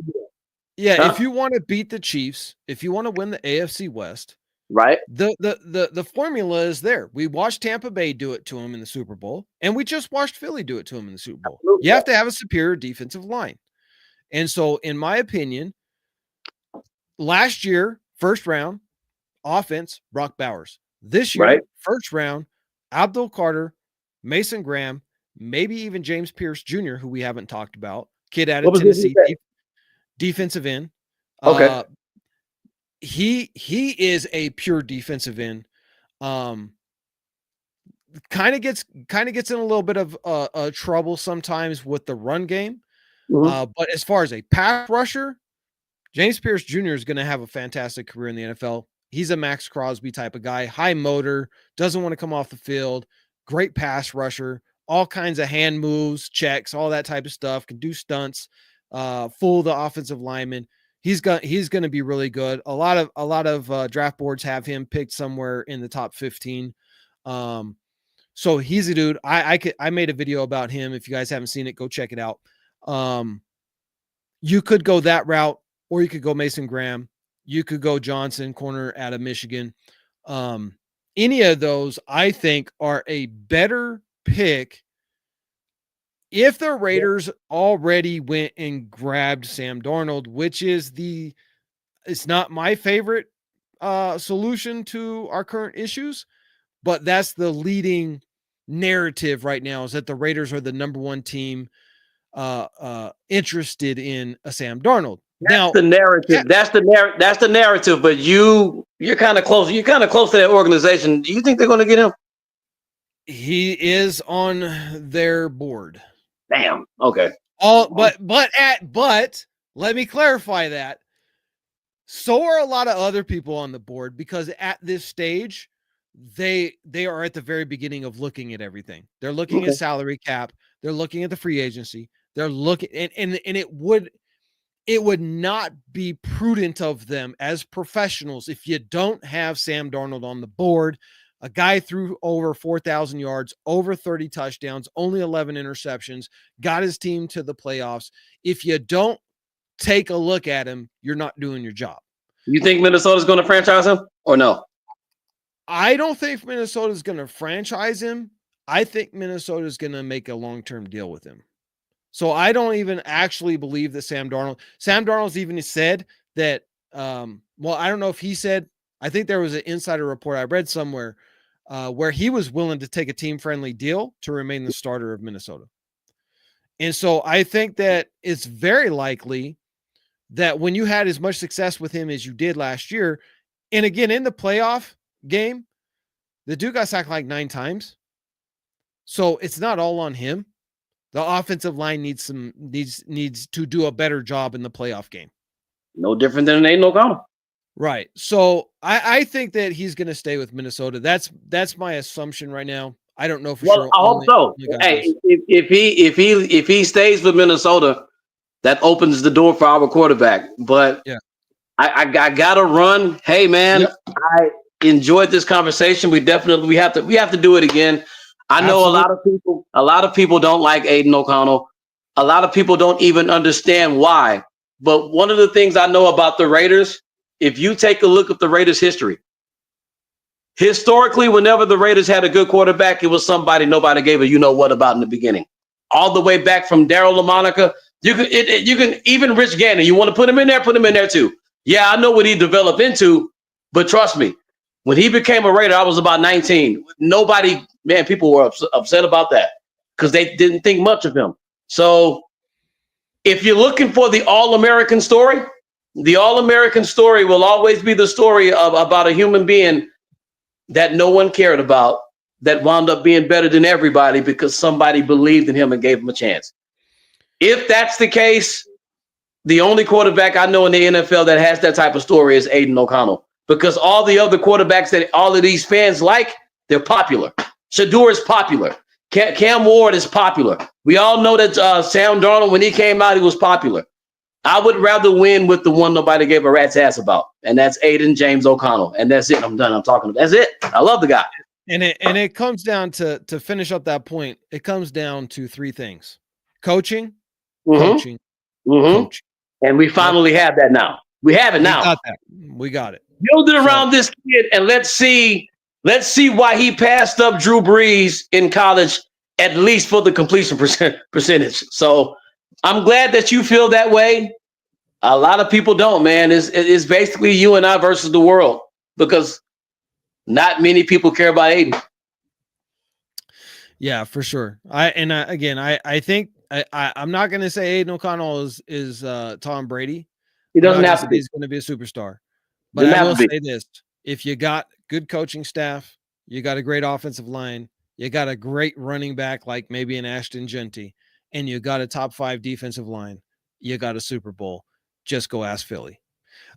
Yeah, if you want to beat the Chiefs, if you want to win the AFC West, Right. The formula is there. We watched Tampa Bay do it to him in the Super Bowl, and we just watched Philly do it to him in the Super Bowl. Absolutely. You have to have a superior defensive line. And so, in my opinion, last year, first round, offense, Brock Bowers. This year, Right. first round, Abdul Carter, Mason Graham, maybe even James Pierce Jr., who we haven't talked about. Kid out of Tennessee, defensive end. Okay. He is a pure defensive end. Kind of gets in a little bit of trouble sometimes with the run game. But as far as a pass rusher, James Pierce Jr. is going to have a fantastic career in the NFL. He's a Max Crosby type of guy, high motor, doesn't want to come off the field, great pass rusher, all kinds of hand moves, checks, all that type of stuff, can do stunts, fool the offensive lineman. He's going to be really good. A lot of draft boards have him picked somewhere in the top 15. So he's a dude. I made a video about him. If you guys haven't seen it, go check it out. You could go that route, or you could go Mason Graham. You could go Johnson, corner out of Michigan. Any of those, I think, are a better pick if the Raiders already went and grabbed Sam Darnold, which is it's not my favorite solution to our current issues, but that's the leading narrative right now, is that the Raiders are the number one team interested in a Sam Darnold. That's the narrative. That's the narrative. But you're kind of close. You're kind of close to that organization. Do you think they're going to get him? He is on their board. Damn. Okay. But let me clarify that. So are a lot of other people on the board, because at this stage, they are at the very beginning of looking at everything. They're looking at salary cap. They're looking at the free agency. They're looking, and it would not be prudent of them as professionals if you don't have Sam Darnold on the board. A guy threw over 4,000 yards, over 30 touchdowns, only 11 interceptions, got his team to the playoffs. If you don't take a look at him, you're not doing your job. You think Minnesota's going to franchise him or no? I don't think Minnesota's going to franchise him. I think Minnesota's going to make a long-term deal with him. So I don't even actually believe that Sam Darnold's even said that, well, I don't know if he said, I think there was an insider report I read somewhere where he was willing to take a team-friendly deal to remain the starter of Minnesota. And so I think that it's very likely that when you had as much success with him as you did last year, and again, in the playoff game, the dude got sacked like 9 times. So it's not all on him. The offensive line needs to do a better job in the playoff game. No different than an Aiden O'Connell. Right. So I think that he's going to stay with Minnesota. That's my assumption right now. I don't know for sure. I hope so. Hey, if he stays with Minnesota, that opens the door for our quarterback. But yeah, I gotta run. Hey man, I enjoyed this conversation. We have to do it again. I know a lot of people don't like Aiden O'Connell. A lot of people don't even understand why. But one of the things I know about the Raiders, if you take a look at the Raiders' history, historically, whenever the Raiders had a good quarterback, it was somebody nobody gave a you-know-what about in the beginning. All the way back from Daryl LaMonica, you can even Rich Gannon, you want to put him in there too. Yeah, I know what he developed into, but trust me, when he became a Raider, I was about 19. People were upset about that because they didn't think much of him. So if you're looking for the All-American story, the All-American story will always be the story about a human being that no one cared about, that wound up being better than everybody because somebody believed in him and gave him a chance. If that's the case, the only quarterback I know in the NFL that has that type of story is Aiden O'Connell, because all the other quarterbacks that all of these fans like, they're popular. Shador is popular. Cam Ward is popular. We all know that Sam Darnold, when he came out, he was popular. I would rather win with the one nobody gave a rat's ass about, and that's Aiden James O'Connell. And that's it. I'm done. I'm talking. That's it. I love the guy. And it comes down to finish up that point. It comes down to 3 things: coaching, coaching. And we finally have that now. We have it now. We got it. Build it around this kid, and let's see why he passed up Drew Brees in college, at least for the completion percentage. So I'm glad that you feel that way. A lot of people don't, man. It's basically you and I versus the world, because not many people care about Aiden. Yeah, for sure. I think I'm not going to say Aiden O'Connell is Tom Brady. He doesn't have to be. He's going to be a superstar. But I will say this: if you got good coaching staff, you got a great offensive line, you got a great running back like maybe an Ashton Genty, and you got a top 5 defensive line, you got a Super Bowl. Just go ask Philly.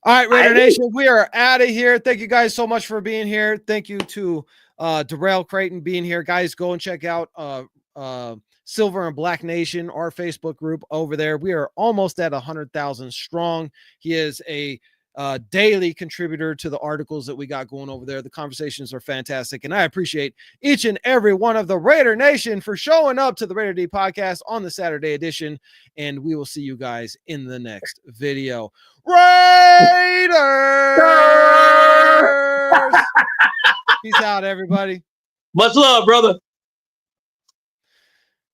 All right, Raider Nation, we are out of here. Thank you guys so much for being here. Thank you to Darrell Creighton being here. Guys, go and check out Silver and Black Nation, our Facebook group over there. We are almost at 100,000 strong. He is a daily contributor to the articles that we got going over there. The conversations are fantastic, and I appreciate each and every one of the Raider Nation for showing up to the Raider D podcast on the Saturday edition, and we will see you guys in the next video. Raiders! Peace out, everybody. Much love, brother.